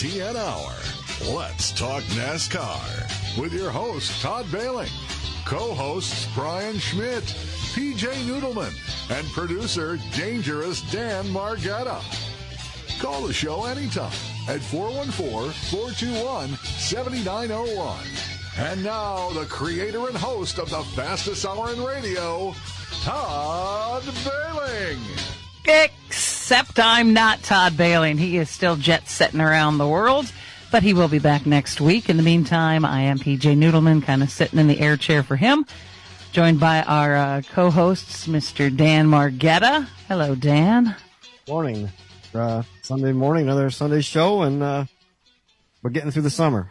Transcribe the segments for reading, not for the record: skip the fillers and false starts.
LTN Hour. Let's talk NASCAR with your host, Todd Bailing, co-hosts Brian Schmidt, PJ Noodleman, and producer Dangerous Dan Margetta. Call the show anytime at 414-421-7901. And now, the creator and host of the fastest hour in radio, Todd Bailing. Except I'm not Todd Bailing. He is still jet-setting around the world, but he will be back next week. In the meantime, I am PJ Noodleman, kind of sitting in the air chair for him, joined by our co-hosts, Mr. Dan Margetta. Hello, Dan. Morning. Sunday morning, another Sunday show, and we're getting through the summer.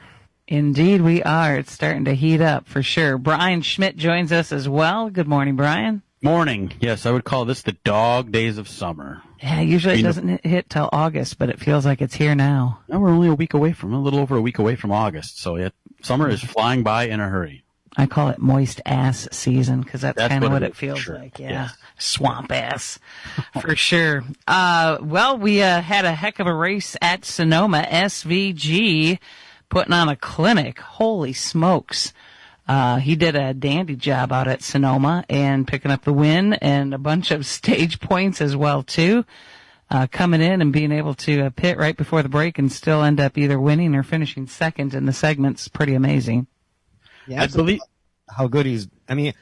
Indeed we are. It's starting to heat up for sure. Brian Schmidt joins us as well. Good morning, Brian. Morning. Yes, I would call this the dog days of summer. Yeah, usually it doesn't hit till August, but it feels like it's here now. Now we're only a little over a week away from August, so yeah, summer is flying by in a hurry. I call it moist ass season because that's kind of what it feels sure. like. Yeah, yes. Swamp ass for sure. Well, we had a heck of a race at Sonoma. SVG putting on a clinic. Holy smokes. He did a dandy job out at Sonoma and picking up the win and a bunch of stage points as well, too. Coming in and being able to pit right before the break and still end up either winning or finishing second in the segment's pretty amazing. Yeah, I believe how good I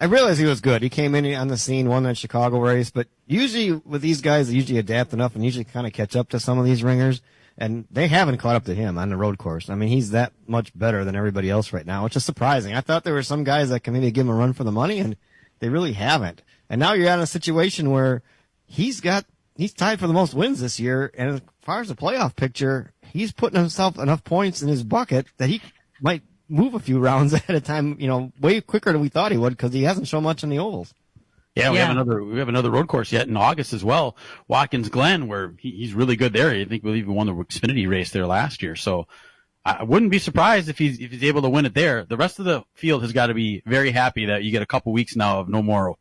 realized he was good. He came in on the scene, won that Chicago race, but usually with these guys, they usually adapt enough and usually kind of catch up to some of these ringers. And they haven't caught up to him on the road course. I mean, he's that much better than everybody else right now, which is surprising. I thought there were some guys that can maybe give him a run for the money, and they really haven't. And now you're in a situation where he's tied for the most wins this year, and as far as the playoff picture, he's putting himself enough points in his bucket that he might move a few rounds at a time, way quicker than we thought he would because he hasn't shown much in the ovals. Yeah, we have another road course yet in August as well, Watkins Glen, where he's really good there. I think we even won the Xfinity race there last year. So I wouldn't be surprised if he's able to win it there. The rest of the field has got to be very happy that you get a couple weeks now of no more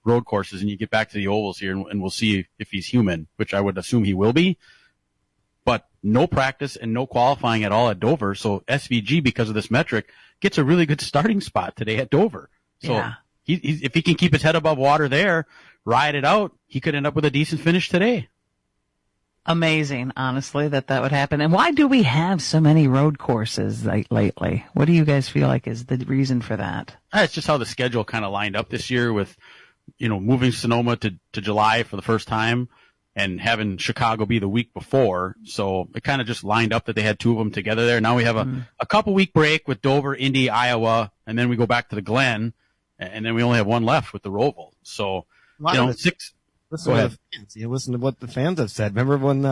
road courses and you get back to the ovals here, and we'll see if he's human, which I would assume he will be. But no practice and no qualifying at all at Dover. So SVG, because of this metric, gets a really good starting spot today at Dover. So yeah. If he can keep his head above water there, ride it out, he could end up with a decent finish today. Amazing, honestly, that would happen. And why do we have so many road courses lately? What do you guys feel like is the reason for that? It's just how the schedule kind of lined up this year with, moving Sonoma to July for the first time and having Chicago be the week before. So it kind of just lined up that they had two of them together there. Now we have a couple week break with Dover, Indy, Iowa, and then we go back to the Glen. And then we only have one left with the Roval. So, six. Listen to the fans. You listen to what the fans have said. Remember when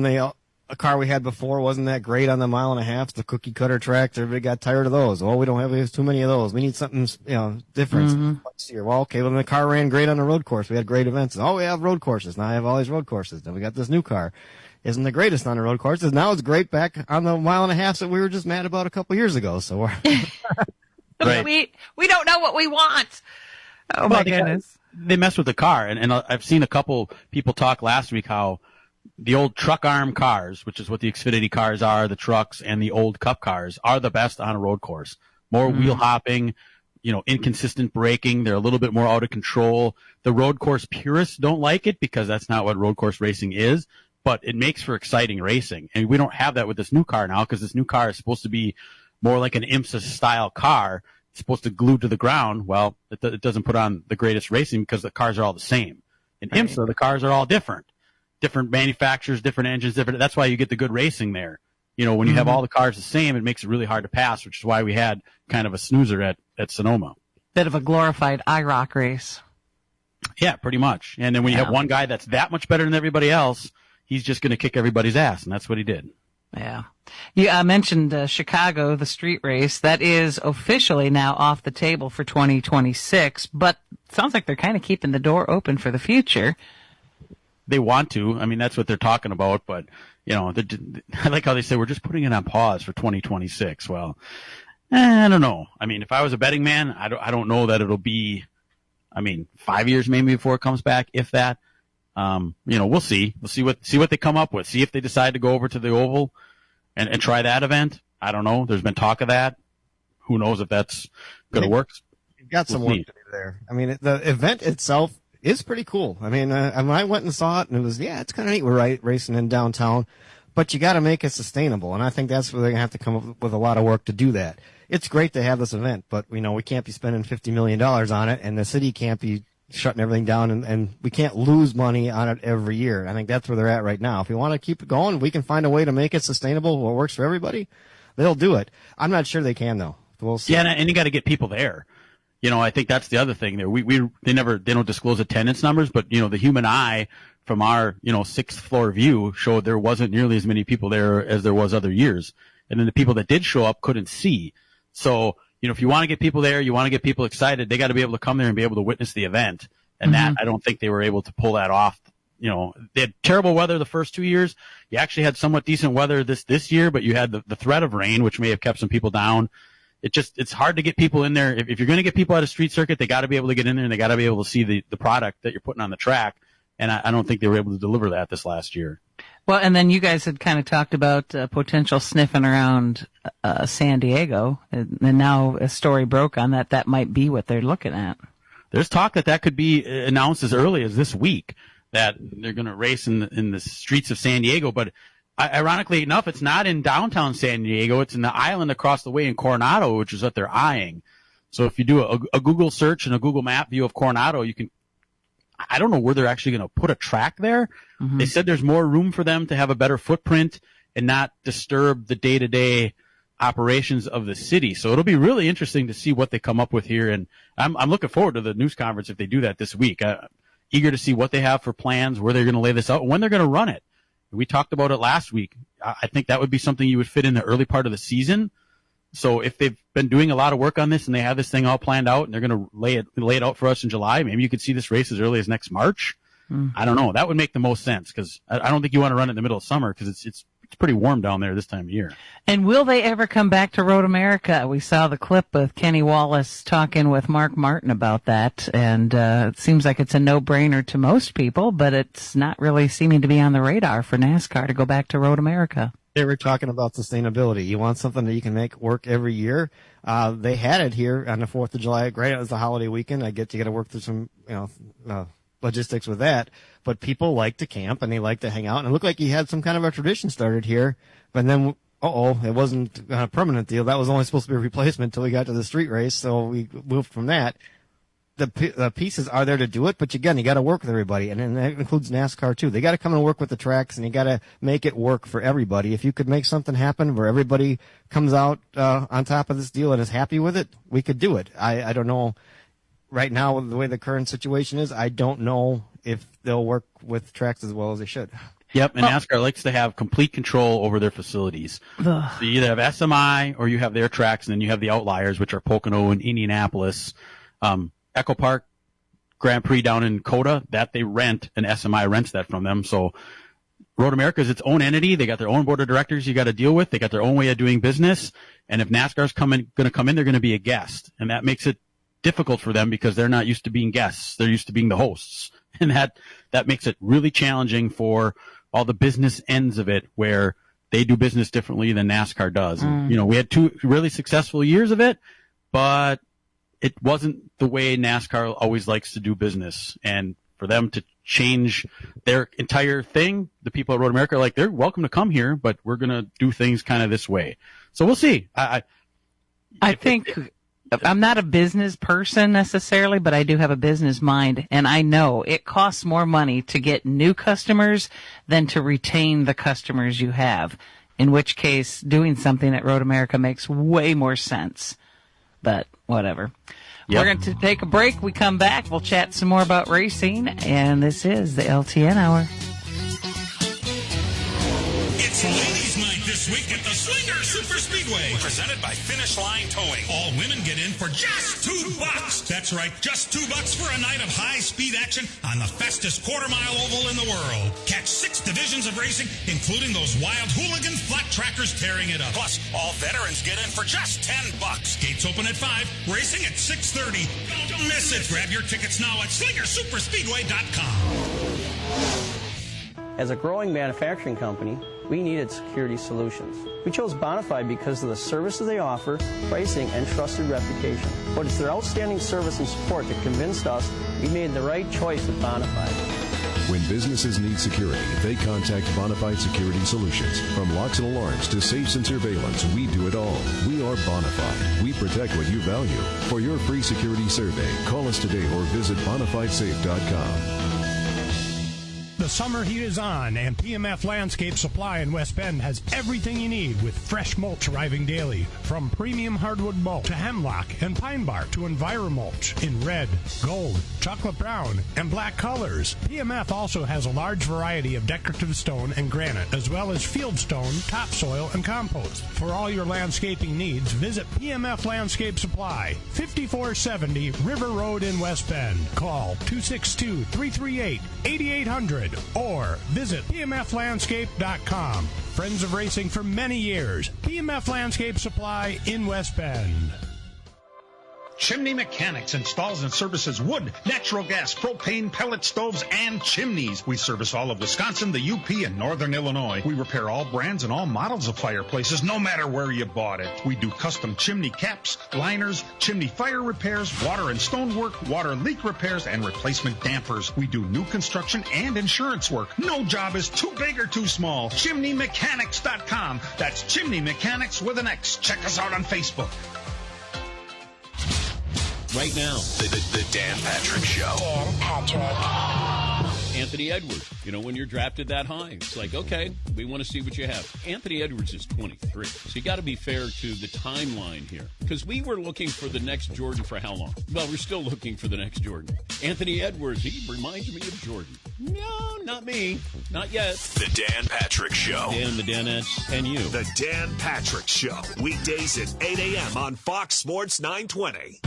a car we had before wasn't that great on the mile and a half, the cookie cutter tracks? Everybody got tired of those. Oh, we have too many of those. We need something, different this year. Well, okay, when the car ran great on the road course, we had great events. Oh, we have road courses. Now I have all these road courses. Then we got this new car. Isn't the greatest on the road courses. Now it's great back on the mile and a half that we were just mad about a couple years ago. So we're right. We don't know what we want. Oh, my goodness. They mess with the car. And I've seen a couple people talk last week how the old truck arm cars, which is what the Xfinity cars are, the trucks, and the old Cup cars, are the best on a road course. More wheel hopping, inconsistent braking. They're a little bit more out of control. The road course purists don't like it because that's not what road course racing is. But it makes for exciting racing. And we don't have that with this new car now because this new car is supposed to be more like an IMSA-style car. It's supposed to glue to the ground. Well, it doesn't put on the greatest racing because the cars are all the same. In IMSA, the cars are all different. Different manufacturers, different engines, different. That's why you get the good racing there. When you have all the cars the same, it makes it really hard to pass, which is why we had kind of a snoozer at Sonoma. Bit of a glorified IROC race. Yeah, pretty much. And then when you have one guy that's that much better than everybody else, he's just going to kick everybody's ass, and that's what he did. Yeah. You mentioned Chicago, the street race. That is officially now off the table for 2026, but it sounds like they're kind of keeping the door open for the future. They want to. I mean, that's what they're talking about, but, I like how they say we're just putting it on pause for 2026. Well, I don't know. I mean, if I was a betting man, I don't know that it'll be, 5 years maybe before it comes back, if that. We'll see. We'll see what they come up with. See if they decide to go over to the oval. and try that event. I don't know. There's been talk of that. Who knows if that's going to work? You've got some work to do there. I mean, the event itself is pretty cool. I mean, I went and saw it, and it was, it's kind of neat. We're racing in downtown, but you got to make it sustainable, and I think that's where they're going to have to come up with a lot of work to do that. It's great to have this event, but we can't be spending $50 million on it, and the city can't be shutting everything down, and we can't lose money on it every year. I think that's where they're at right now. If we want to keep it going, we can find a way to make it sustainable, what works for everybody, they'll do it. I'm not sure they can, though. We'll see. Yeah, and you got to get people there. I think that's the other thing there. They don't disclose attendance numbers, but the human eye from our 6th floor view showed there wasn't nearly as many people there as there was other years. And then the people that did show up couldn't see. So, if you want to get people there, you want to get people excited, they got to be able to come there and be able to witness the event. And that, I don't think they were able to pull that off. They had terrible weather the first 2 years. You actually had somewhat decent weather this year, but you had the threat of rain, which may have kept some people down. It's hard to get people in there. If you're going to get people at a street circuit, they got to be able to get in there and they got to be able to see the product that you're putting on the track. And I don't think they were able to deliver that this last year. Well, and then you guys had kind of talked about potential sniffing around San Diego, and now a story broke on that. That might be what they're looking at. There's talk that could be announced as early as this week, that they're going to race in the streets of San Diego. But ironically enough, it's not in downtown San Diego. It's in the island across the way in Coronado, which is what they're eyeing. So if you do a Google search and a Google map view of Coronado, I don't know where they're actually going to put a track there. Mm-hmm. They said there's more room for them to have a better footprint and not disturb the day-to-day operations of the city. So it'll be really interesting to see what they come up with here. And I'm looking forward to the news conference if they do that this week. Eager to see what they have for plans, where they're going to lay this out, when they're going to run it. We talked about it last week. I think that would be something you would fit in the early part of the season. So if they've been doing a lot of work on this and they have this thing all planned out and they're going to lay it out for us in July, maybe you could see this race as early as next March. I don't know. That would make the most sense, because I don't think you want to run it in the middle of summer, because it's pretty warm down there this time of year. And will they ever come back to Road America? We saw the clip of Kenny Wallace talking with Mark Martin about that, and it seems like it's a no-brainer to most people, but it's not really seeming to be on the radar for NASCAR to go back to Road America. They were talking about sustainability. You want something that you can make work every year. They had it here on the 4th of July. Great. It was the holiday weekend. I get to work through some, logistics with that. But people like to camp and they like to hang out. And it looked like he had some kind of a tradition started here. But then, it wasn't a permanent deal. That was only supposed to be a replacement until we got to the street race. So we moved from that. The pieces are there to do it, but again, you got to work with everybody, and that includes NASCAR too. They got to come and work with the tracks, and you got to make it work for everybody. If you could make something happen where everybody comes out on top of this deal and is happy with it, we could do it. I don't know right now the way the current situation is. I don't know if they'll work with tracks as well as they should. Yep, and NASCAR likes to have complete control over their facilities. So you either have SMI or you have their tracks, and then you have the outliers, which are Pocono and Indianapolis. Echo Park Grand Prix down in Coda, that they rent, and SMI rents that from them. So Road America is its own entity. They got their own board of directors you got to deal with. They got their own way of doing business. And if NASCAR's going to come in, they're going to be a guest. And that makes it difficult for them because they're not used to being guests. They're used to being the hosts. And that makes it really challenging for all the business ends of it, where they do business differently than NASCAR does. And, we had 2 really successful years of it, but it wasn't the way NASCAR always likes to do business. And for them to change their entire thing, the people at Road America are like, they're welcome to come here, but we're going to do things kind of this way. So we'll see. I think I'm not a business person necessarily, but I do have a business mind. And I know it costs more money to get new customers than to retain the customers you have, in which case doing something at Road America makes way more sense. But whatever. Yep. We're going to take a break. We come back. We'll chat some more about racing. And this is the LTN Hour. It's Ladies Night this week at the Slinger Super Speedway, presented by Finish Line Towing. All women get in for just $2. That's right, just $2 for a night of high-speed action on the fastest quarter-mile oval in the world. Catch 6 divisions of racing, including those wild hooligan flat trackers tearing it up. Plus, all veterans get in for just $10. Gates open at 5, racing at 6:30. Don't miss it. Grab your tickets now at SlingerSuperspeedway.com. As a growing manufacturing company, we needed security solutions. We chose Bonafide because of the services they offer, pricing, and trusted reputation. But it's their outstanding service and support that convinced us we made the right choice with Bonafide. When businesses need security, they contact Bonafide Security Solutions. From locks and alarms to safes and surveillance, we do it all. We are Bonafide. We protect what you value. For your free security survey, call us today or visit bonafidesafe.com. The summer heat is on, and PMF Landscape Supply in West Bend has everything you need with fresh mulch arriving daily. From premium hardwood mulch to hemlock and pine bark to EnviroMulch in red, gold, chocolate brown, and black colors. PMF also has a large variety of decorative stone and granite, as well as field stone, topsoil, and compost. For all your landscaping needs, visit PMF Landscape Supply, 5470 River Road in West Bend. Call 262-338-8800. Or visit pmflandscape.com. Friends of racing for many years. PMF Landscape Supply in West Bend. Chimney Mechanics installs and services wood, natural gas, propane, pellet stoves, and chimneys. We service all of Wisconsin, the UP, and Northern Illinois. We repair all brands and all models of fireplaces, no matter where you bought it. We do custom chimney caps, liners, chimney fire repairs, water and stonework, water leak repairs, and replacement dampers. We do new construction and insurance work. No job is too big or too small. ChimneyMechanics.com. That's Chimney Mechanics with an X. Check us out on Facebook. Right now, the Dan Patrick Show. Dan Patrick. Anthony Edwards. You know, when you're drafted that high, it's like, okay, we want to see what you have. Anthony Edwards is 23, so you got to be fair to the timeline here. Because we were looking for the next Jordan for how long? Well, we're still looking for the next Jordan. Anthony Edwards, he reminds me of Jordan. No, not me. Not yet. The Dan Patrick Show. Dan, the Danettes, and you. The Dan Patrick Show. Weekdays at 8 a.m. on Fox Sports 920.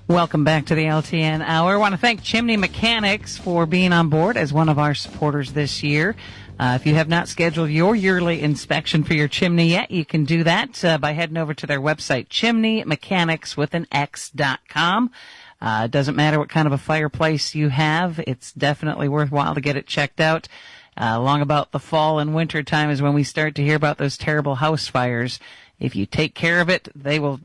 Welcome back to the LTN Hour. I want to thank Chimney Mechanics for being on board as one of our supporters this year. If you have not scheduled your yearly inspection for your chimney yet, you can do that by heading over to their website, chimneymechanics.com. It doesn't matter what kind of a fireplace you have. It's definitely worthwhile to get it checked out. Along about the fall and winter time is when we start to hear about those terrible house fires. If you take care of it, they will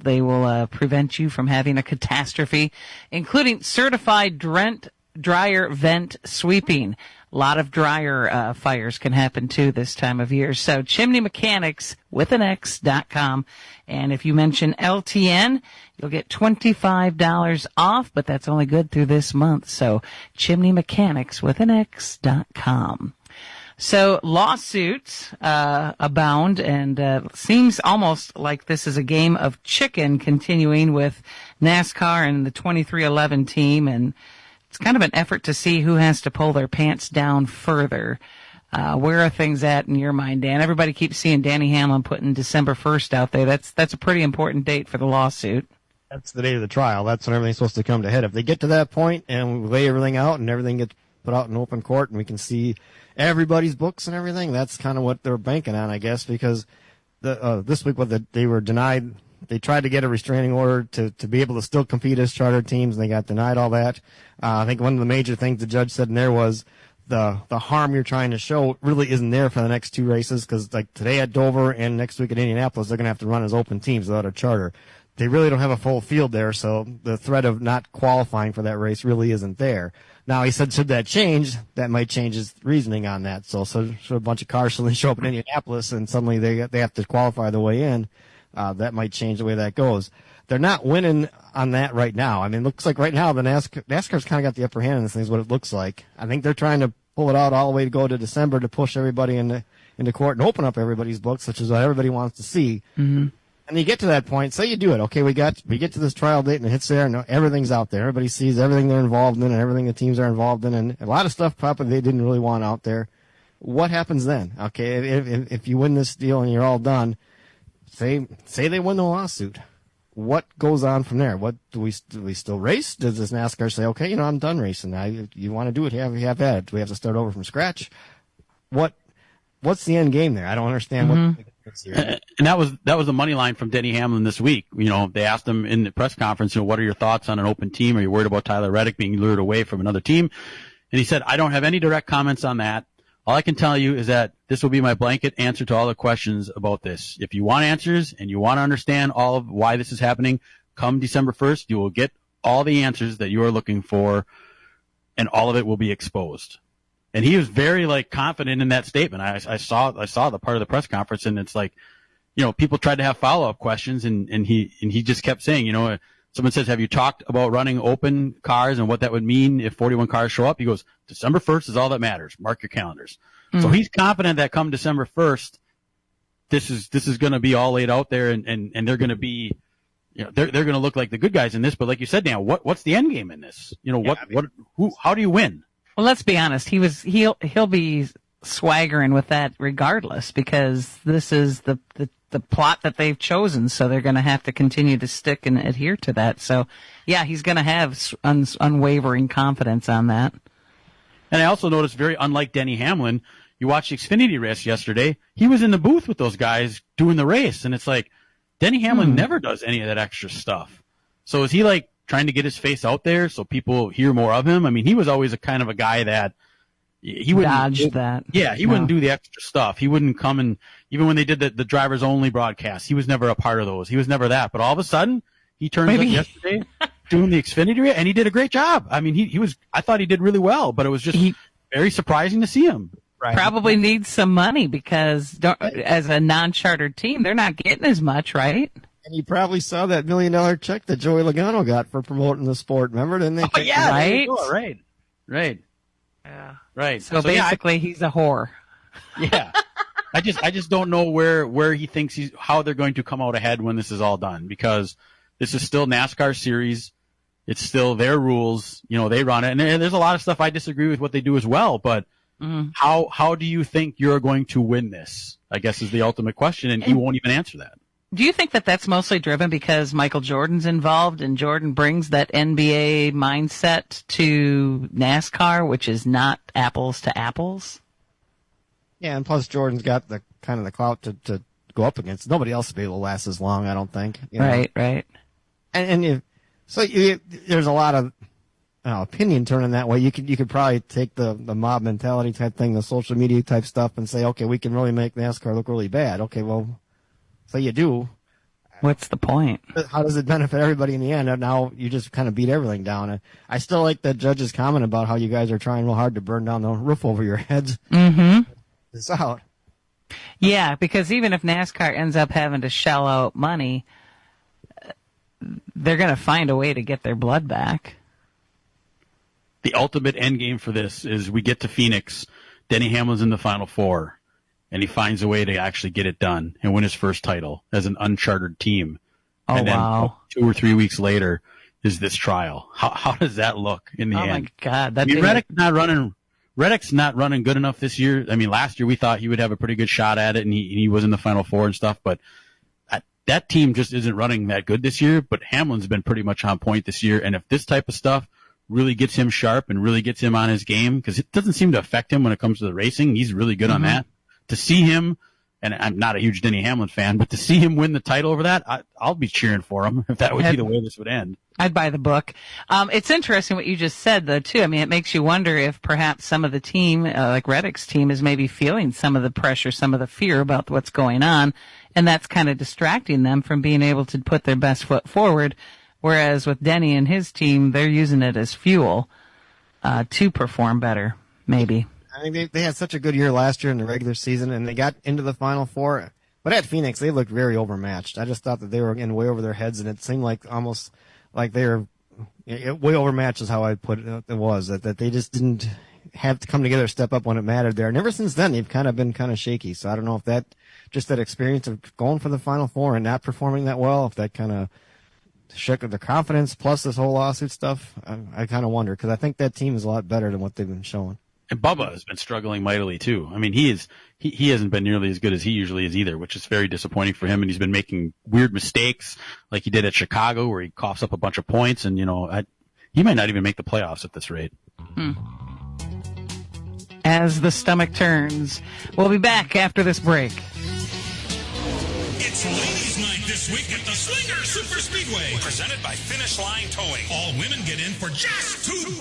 prevent you from having a catastrophe, including certified dryer vent sweeping. A lot of dryer fires can happen too this time of year. So Chimney Mechanics with an X.com. And if you mention LTN, you'll get $25 off, but that's only good through this month. So Chimney Mechanics with an X.com. So lawsuits abound, and seems almost like this is a game of chicken continuing with NASCAR and the 2311 team, and it's kind of an effort to see who has to pull their pants down further. Where are things at in your mind, Dan? Everybody keeps seeing Danny Hamlin putting December 1st out there. That's a pretty important date for the lawsuit. That's the date of the trial. That's when everything's supposed to come to head. If they get to that point and we lay everything out and everything gets put out in open court and we can see everybody's books and everything, that's kind of what they're banking on, I guess, because this week they were denied. They tried to get a restraining order to be able to still compete as charter teams, and they got denied all that. I think one of the major things the judge said in there was the harm you're trying to show really isn't there for the next two races, because like today at Dover and next week at Indianapolis, they're going to have to run as open teams without a charter. They really don't have a full field there, so the threat of not qualifying for that race really isn't there. Now, he said, should that change, that might change his reasoning on that. So a bunch of cars suddenly show up in Indianapolis and suddenly they have to qualify the way in, that might change the way that goes. They're not winning on that right now. I mean, it looks like right now the NASCAR's kind of got the upper hand in this thing is what it looks like. I think they're trying to pull it out all the way to go to December to push everybody into court and open up everybody's books, which is what everybody wants to see. Mm-hmm. And you get to that point, say you do it. Okay, we get to this trial date and it hits there and everything's out there. Everybody sees everything they're involved in and everything the teams are involved in, and a lot of stuff probably they didn't really want out there. What happens then? Okay, if you win this deal and you're all done, say they win the lawsuit. What goes on from there? What do we still race? Does this NASCAR say, okay, I'm done racing now. You want to do it? You have at it. Do we have to start over from scratch? What's the end game there? I don't understand what. And that was the money line from Denny Hamlin this week. They asked him in the press conference, what are your thoughts on an open team? Are you worried about Tyler Reddick being lured away from another team? And he said, I don't have any direct comments on that. All I can tell you is that this will be my blanket answer to all the questions about this. If you want answers and you want to understand all of why this is happening, come December 1st, you will get all the answers that you are looking for, and all of it will be exposed. And he was very confident in that statement. I saw the part of the press conference, and it's people tried to have follow-up questions, and he just kept saying, someone says, have you talked about running open cars and what that would mean if 41 cars show up? He goes, December 1st is all that matters. Mark your calendars. Mm-hmm. So he's confident that come December 1st, this is going to be all laid out there, and they're going to be, they're going to look like the good guys in this. But like you said, Dan, what's the end game in this? How do you win? Well, let's be honest. He'll be swaggering with that regardless, because this is the plot that they've chosen, so they're going to have to continue to stick and adhere to that. So, yeah, he's going to have unwavering confidence on that. And I also noticed, very unlike Denny Hamlin, you watched the Xfinity race yesterday, he was in the booth with those guys doing the race, and it's like, Denny Hamlin never does any of that extra stuff. So is he trying to get his face out there so people hear more of him? I mean, he was always a kind of a guy that he wouldn't dodge that. Yeah, he wouldn't do the extra stuff. He wouldn't come and, even when they did the drivers only broadcast, he was never a part of those. He was never that. But all of a sudden, he turns up yesterday doing the Xfinity race, and he did a great job. I mean, I thought he did really well, but it was just very surprising to see him. Right. Probably needs some money, because as a non-chartered team, they're not getting as much, right? And you probably saw that $1 million check that Joey Logano got for promoting the sport. Remember? Didn't they? Oh, yeah, right. Right. Yeah. Right. So basically, he's a whore. Yeah. I just don't know where he thinks how they're going to come out ahead when this is all done, because this is still NASCAR series. It's still their rules. They run it. And there's a lot of stuff I disagree with what they do as well, but how do you think you're going to win this, I guess, is the ultimate question, and he won't even answer that. Do you think that that's mostly driven because Michael Jordan's involved, and Jordan brings that NBA mindset to NASCAR, which is not apples to apples? Yeah, and plus Jordan's got the kind of the clout to go up against. Nobody else will be able to last as long, I don't think. Right. And there's a lot of opinion turning that way. You could probably take the mob mentality type thing, the social media type stuff, and say, okay, we can really make NASCAR look really bad. Okay, well, so you do. What's the point? How does it benefit everybody in the end? Now you just kind of beat everything down. I still like the judge's comment about how you guys are trying real hard to burn down the roof over your heads. Mm-hmm. It's out. Yeah, because even if NASCAR ends up having to shell out money, they're going to find a way to get their blood back. The ultimate end game for this is we get to Phoenix, Denny Hamlin's in the Final Four, and he finds a way to actually get it done and win his first title as an unchartered team. Oh, and then wow. 2 or 3 weeks later is this trial. How does that look in the end? Oh, my God. Reddick's not running good enough this year. I mean, last year we thought he would have a pretty good shot at it, and he was in the Final Four and stuff, but that team just isn't running that good this year. But Hamlin's been pretty much on point this year, and if this type of stuff really gets him sharp and really gets him on his game, because it doesn't seem to affect him when it comes to the racing. He's really good on that. To see him, and I'm not a huge Denny Hamlin fan, but to see him win the title over that, I'll be cheering for him if that would be the way this would end. I'd buy the book. It's interesting what you just said, though, too. I mean, it makes you wonder if perhaps some of the team, like Reddick's team, is maybe feeling some of the pressure, some of the fear about what's going on, and that's kind of distracting them from being able to put their best foot forward. Whereas with Denny and his team, they're using it as fuel to perform better, maybe. I mean, they had such a good year last year in the regular season, and they got into the Final Four. But at Phoenix, they looked very overmatched. I just thought that they were getting way over their heads, and it seemed like almost like they were way overmatched is how I put it. It was that they just didn't have to come together, step up when it mattered there. And ever since then, they've kind of been kind of shaky. So I don't know if that experience of going for the Final Four and not performing that well, if that kind of shook their confidence, plus this whole lawsuit stuff, I kind of wonder, because I think that team is a lot better than what they've been showing. And Bubba has been struggling mightily too. I mean, he hasn't been nearly as good as he usually is either, which is very disappointing for him. And he's been making weird mistakes, like he did at Chicago, where he coughs up a bunch of points, and he might not even make the playoffs at this rate. As the stomach turns, we'll be back after this break. It's Ladies' Night this week at the Slinger Super Speedway, presented by Finish Line Towing. All women get in for just $2.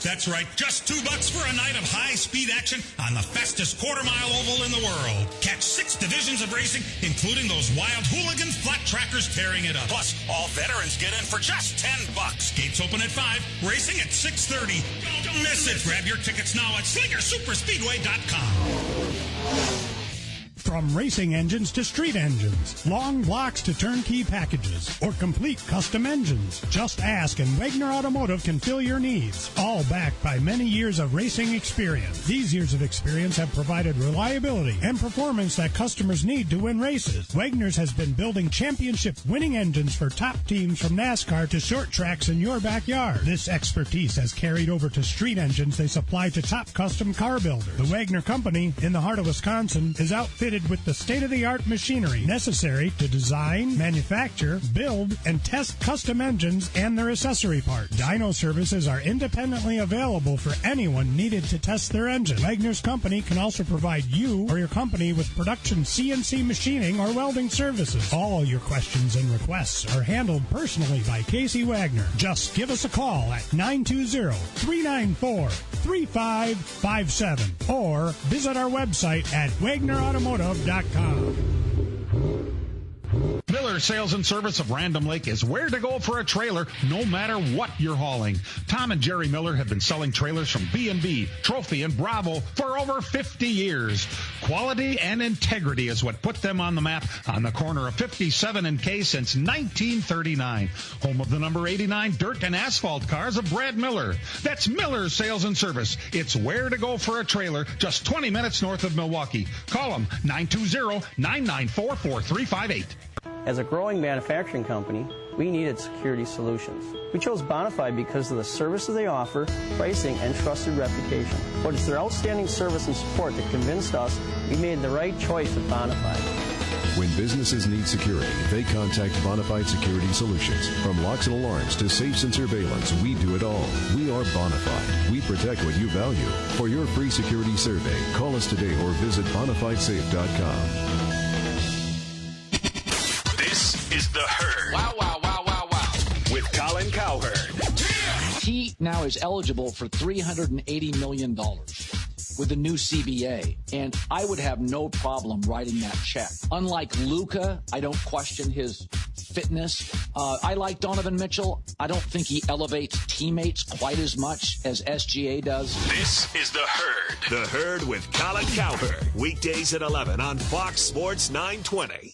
That's right, just $2 for a night of high-speed action on the fastest quarter-mile oval in the world. Catch 6 divisions of racing, including those wild hooligans, flat trackers tearing it up. Plus, all veterans get in for just $10. Gates open at 5, racing at 6:30. Don't miss it. Grab your tickets now at SlingerSuperspeedway.com. From racing engines to street engines, long blocks to turnkey packages, or complete custom engines, just ask and Wagner Automotive can fill your needs. All backed by many years of racing experience. These years of experience have provided reliability and performance that customers need to win races. Wagner's has been building championship-winning engines for top teams from NASCAR to short tracks in your backyard. This expertise has carried over to street engines they supply to top custom car builders. The Wagner Company, in the heart of Wisconsin, is outfitted with the state-of-the-art machinery necessary to design, manufacture, build, and test custom engines and their accessory parts. Dyno services are independently available for anyone needed to test their engine. Wagner's Company can also provide you or your company with production CNC machining or welding services. All your questions and requests are handled personally by Casey Wagner. Just give us a call at 920-394-3557 or visit our website at WagnerAutomotive.com. Miller Sales and Service of Random Lake is where to go for a trailer, no matter what you're hauling. Tom and Jerry Miller have been selling trailers from B&B, Trophy, and Bravo for over 50 years. Quality and integrity is what put them on the map on the corner of 57 and K since 1939. Home of the number 89 dirt and asphalt cars of Brad Miller. That's Miller Sales and Service. It's where to go for a trailer, just 20 minutes north of Milwaukee. Call them 920-994-4358. As a growing manufacturing company, we needed security solutions. We chose Bonafide because of the services they offer, pricing, and trusted reputation. But it's their outstanding service and support that convinced us we made the right choice with Bonafide. When businesses need security, they contact Bonafide Security Solutions. From locks and alarms to safes and surveillance, we do it all. We are Bonafide. We protect what you value. For your free security survey, call us today or visit BonafideSafe.com. Is the Herd. Wow, wow, wow, wow, wow. With Colin Cowherd. He now is eligible for $380 million with the new CBA, and I would have no problem writing that check. Unlike Luka, I don't question his fitness. I like Donovan Mitchell. I don't think he elevates teammates quite as much as SGA does. This is the Herd. The Herd with Colin Cowherd. Weekdays at 11 on Fox Sports 920.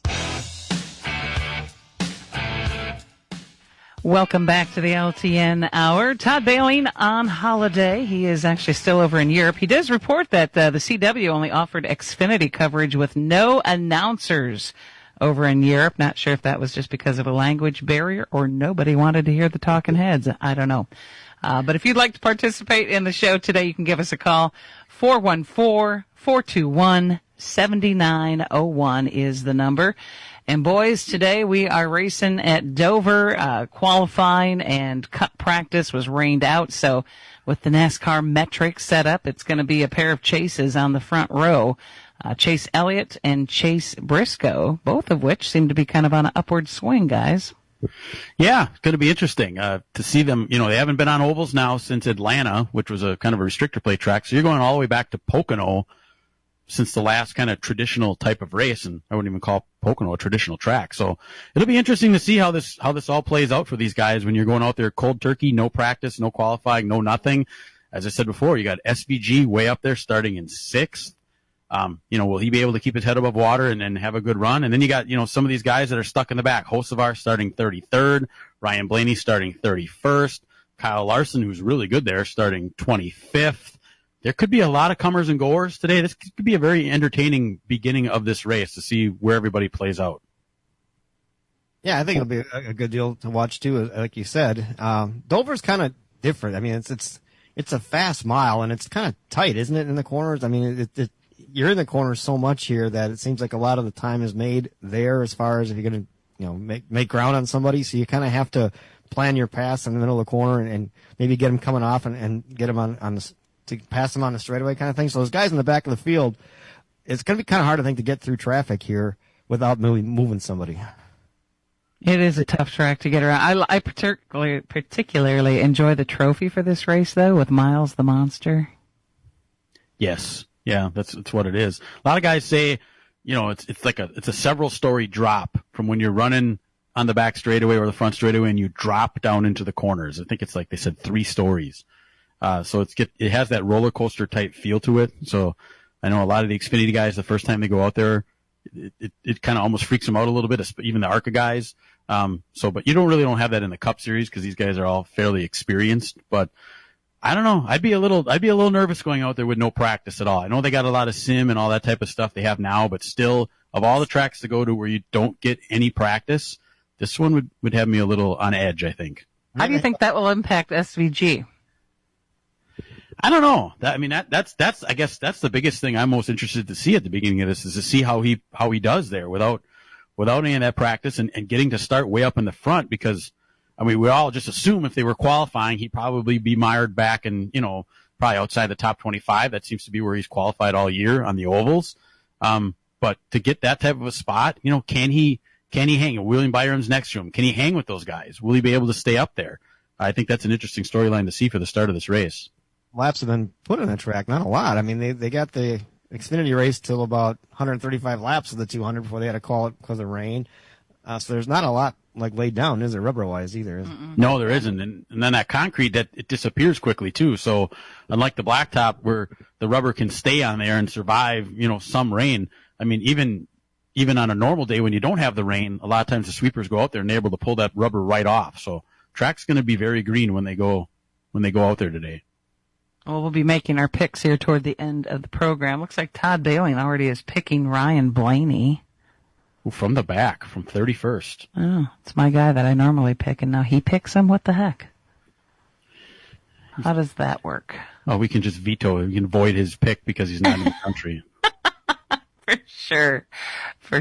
Welcome back to the LTN Hour. Todd Bailing on holiday. He is actually still over in Europe. He does report that the CW only offered Xfinity coverage with no announcers over in Europe. Not sure if that was just because of a language barrier or nobody wanted to hear the talking heads. I don't know. But if you'd like to participate in the show today, you can give us a call. 414-421-7901 is the number. And boys, today we are racing at Dover. Qualifying and cup practice was rained out. So with the NASCAR metrics set up, it's going to be a pair of chases on the front row. Chase Elliott and Chase Briscoe, both of which seem to be kind of on an upward swing, guys. Yeah, it's going to be interesting to see them. You know, they haven't been on ovals now since Atlanta, which was a kind of a restrictor plate track. So you're going all the way back to Pocono since the last kind of traditional type of race, and I wouldn't even call Pocono a traditional track. So it'll be interesting to see how this all plays out for these guys when you're going out there cold turkey, no practice, no qualifying, no nothing. As I said before, you got SVG way up there starting in 6th. Will he be able to keep his head above water and have a good run? And then you got, some of these guys that are stuck in the back. Hocevar starting 33rd, Ryan Blaney starting 31st, Kyle Larson, who's really good there, starting 25th. There could be a lot of comers and goers today. This could be a very entertaining beginning of this race to see where everybody plays out. Yeah, I think it'll be a good deal to watch too, like you said. Dover's kind of different. I mean, it's a fast mile and it's kind of tight, isn't it, in the corners? I mean, you're in the corners so much here that it seems like a lot of the time is made there as far as if you're going to, make ground on somebody. So you kind of have to plan your pass in the middle of the corner and maybe get them coming off and get them on to pass them on the straightaway kind of thing. So those guys in the back of the field, it's going to be kind of hard, I think, to get through traffic here without moving somebody. It is a tough track to get around. I particularly enjoy the trophy for this race, though, with Miles the Monster. Yes. Yeah, that's what it is. A lot of guys say, it's a several story drop from when you're running on the back straightaway or the front straightaway and you drop down into the corners. I think it's like they said 3 stories. So it has that roller coaster type feel to it. So I know a lot of the Xfinity guys, the first time they go out there, it kind of almost freaks them out a little bit, even the ARCA guys. But you don't have that in the Cup Series because these guys are all fairly experienced. But I don't know. I'd be a little nervous going out there with no practice at all. I know they got a lot of sim and all that type of stuff they have now, but still, of all the tracks to go to where you don't get any practice, this one would have me a little on edge, I think. How do you think that will impact SVG? I don't know. That's I guess that's the biggest thing I'm most interested to see at the beginning of this is to see how he does there without any of that practice and getting to start way up in the front because we all just assume if they were qualifying he'd probably be mired back and probably outside the top 25. That seems to be where he's qualified all year on the ovals. But to get that type of a spot, can he hang? William Byram's next to him. Can he hang with those guys? Will he be able to stay up there? I think that's an interesting storyline to see for the start of this race. Laps have been put on the track, not a lot. I mean, they got the Xfinity race till about 135 laps of the 200 before they had to call it because of rain. So there's not a lot laid down, is there, rubber-wise either? No, there isn't. And then that concrete, it disappears quickly too. So unlike the blacktop where the rubber can stay on there and survive, some rain. I mean, even on a normal day when you don't have the rain, a lot of times the sweepers go out there and they're able to pull that rubber right off. So track's going to be very green when they go out there today. Well, we'll be making our picks here toward the end of the program. Looks like Todd Bailey already is picking Ryan Blaney. From the back, from 31st. Oh, it's my guy that I normally pick, and now he picks him? What the heck? How does that work? Oh, we can just veto it. We can void his pick because he's not in the country. For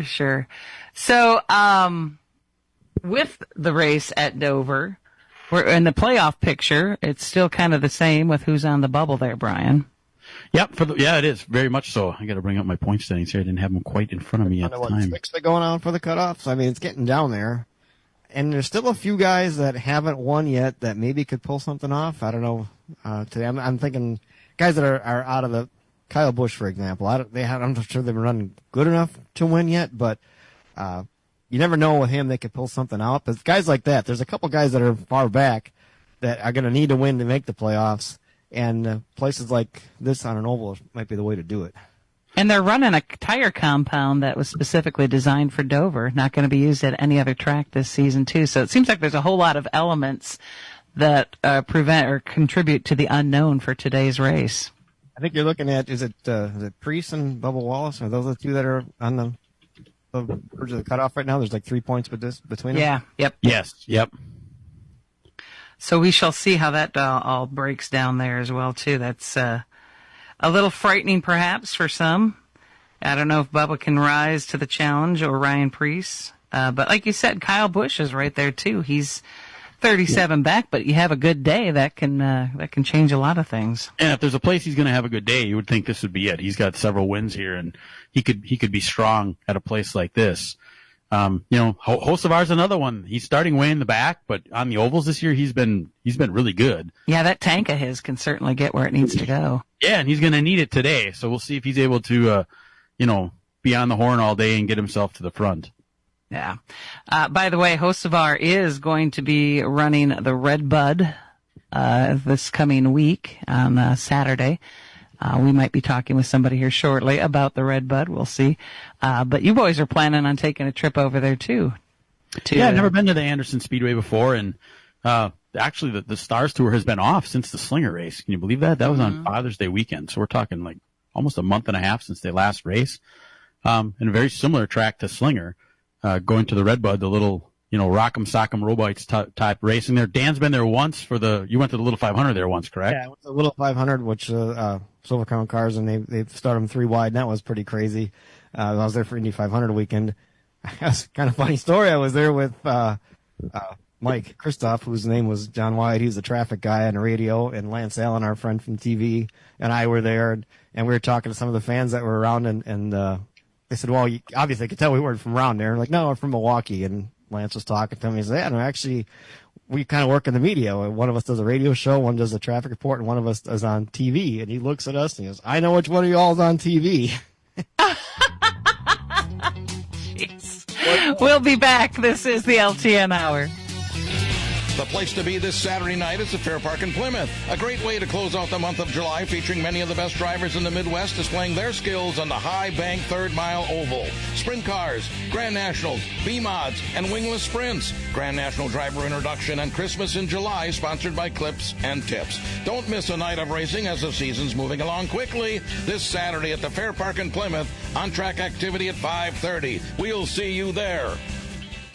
sure. So, with the race at Dover, we're in the playoff picture. It's still kind of the same with who's on the bubble there, Brian. Yep, it is very much so. I got to bring up my point standings here. I didn't have them quite in front of me at the time. 6 going on for the cutoffs. I mean, it's getting down there, and there's still a few guys that haven't won yet that maybe could pull something off. I don't know. Today, I'm thinking guys that are out of the Kyle Busch, for example. I'm not sure they've been running good enough to win yet, but you never know with him. They could pull something out. But guys like that, there's a couple guys that are far back that are going to need to win to make the playoffs. And places like this on an oval might be the way to do it. And they're running a tire compound that was specifically designed for Dover, not going to be used at any other track this season, too. So it seems like there's a whole lot of elements that prevent or contribute to the unknown for today's race. I think you're looking at, is it Priest and Bubba Wallace? Are those the two that are on the verge of the cutoff right now? There's 3 points between them? Yeah, yep. Yes, yep. So we shall see how that all breaks down there as well, too. That's a little frightening, perhaps, for some. I don't know if Bubba can rise to the challenge or Ryan Preece. But like you said, Kyle Busch is right there, too. He's 37 back, but you have a good day, that can change a lot of things. And if there's a place he's going to have a good day, you would think this would be it. He's got several wins here, and he could be strong at a place like this. Hocevar's another one. He's starting way in the back, but on the ovals this year, he's been really good. Yeah, that tank of his can certainly get where it needs to go. Yeah, and he's going to need it today. So we'll see if he's able to, be on the horn all day and get himself to the front. Yeah. By the way, Hocevar is going to be running the Red Bud this coming week on Saturday. We might be talking with somebody here shortly about the Red Bud. We'll see. But you boys are planning on taking a trip over there, too. Yeah, I've never been to the Anderson Speedway before. And actually, the Stars Tour has been off since the Slinger race. Can you believe that? That was on Father's Day weekend. So we're talking almost a month and a half since they last race. And a very similar track to Slinger, going to the Red Bud, the little, Rock'em Sock'em Robites type racing there. Dan's been there once you went to the Little 500 there once, correct? Yeah, I went to the Little 500, which Silver Crown cars, and they've started them 3 wide, and that was pretty crazy. I was there for Indy 500 weekend. That's kind of funny story. I was there with Mike Kristoff, whose name was John White. He was the traffic guy on the radio, and Lance Allen, our friend from TV, and I were there, and we were talking to some of the fans that were around, and they said, well, you obviously could tell we weren't from around there. Like, no, we're from Milwaukee. And Lance was talking to him. He said, yeah, no, actually, we kind of work in the media. One of us does a radio show, one does a traffic report, and one of us is on TV. And he looks at us and he goes, I know which one of y'all is on TV. Jeez. We'll be back. This is the LTN Hour. The place to be this Saturday night is the Fair Park in Plymouth. A great way to close out the month of July, featuring many of the best drivers in the Midwest displaying their skills on the High Bank Third Mile Oval. Sprint cars, Grand Nationals, B-Mods, and wingless sprints. Grand National driver introduction and Christmas in July, sponsored by Clips and Tips. Don't miss a night of racing as the season's moving along quickly. This Saturday at the Fair Park in Plymouth, on-track activity at 5:30. We'll see you there.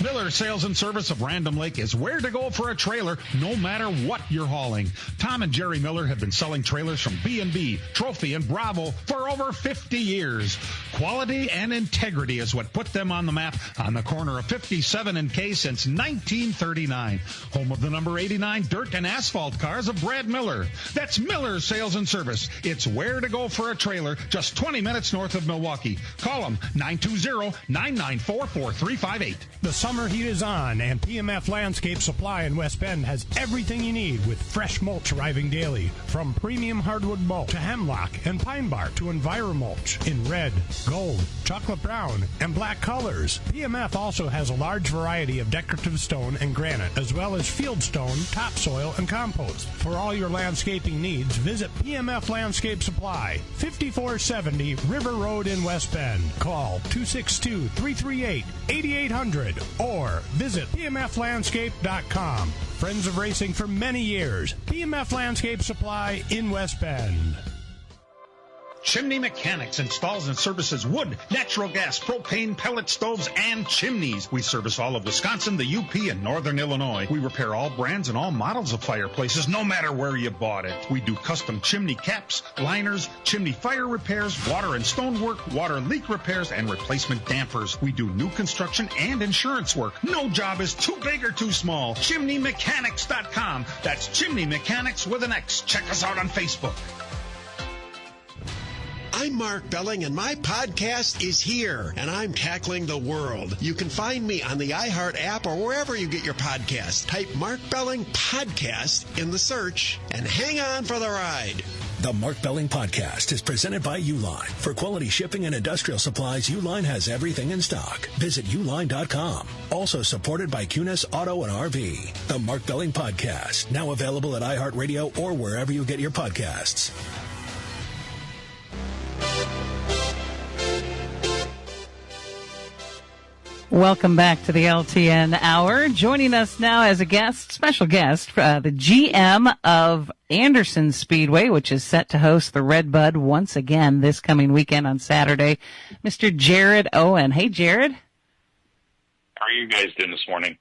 Miller Sales and Service of Random Lake is where to go for a trailer, no matter what you're hauling. Tom and Jerry Miller have been selling trailers from B&B, Trophy, and Bravo for over 50 years. Quality and integrity is what put them on the map on the corner of 57 and K since 1939. Home of the number 89 dirt and asphalt cars of Brad Miller. That's Miller Sales and Service. It's where to go for a trailer, just 20 minutes north of Milwaukee. Call them 920-994-4358. The summer heat is on, and PMF Landscape Supply in West Bend has everything you need with fresh mulch arriving daily. From premium hardwood mulch to hemlock and pine bark to EnviroMulch in red, gold, chocolate brown, and black colors. PMF also has a large variety of decorative stone and granite, as well as field stone, topsoil, and compost. For all your landscaping needs, visit PMF Landscape Supply, 5470 River Road in West Bend. Call 262-338-8800 or visit pmflandscape.com. Friends of racing for many years. PMF Landscape Supply in West Bend. Chimney Mechanics installs and services wood, natural gas, propane, pellet stoves, and chimneys. We service all of Wisconsin, the UP, and Northern Illinois. We repair all brands and all models of fireplaces, no matter where you bought it. We do custom chimney caps, liners, chimney fire repairs, water and stonework, water leak repairs, and replacement dampers. We do new construction and insurance work. No job is too big or too small. ChimneyMechanics.com. That's Chimney Mechanics with an X. Check us out on Facebook. I'm Mark Belling, and my podcast is here, and I'm tackling the world. You can find me on the iHeart app or wherever you get your podcasts. Type Mark Belling Podcast in the search, and hang on for the ride. The Mark Belling Podcast is presented by Uline. For quality shipping and industrial supplies, Uline has everything in stock. Visit uline.com. Also supported by Kunis Auto and RV. The Mark Belling Podcast, now available at iHeartRadio or wherever you get your podcasts. Welcome back to the LTN Hour. Joining us now as a guest, special guest, the GM of Anderson Speedway, which is set to host the Redbud once again this coming weekend on Saturday, Mr. Jared Owen. Hey, Jared. How are you guys doing this morning?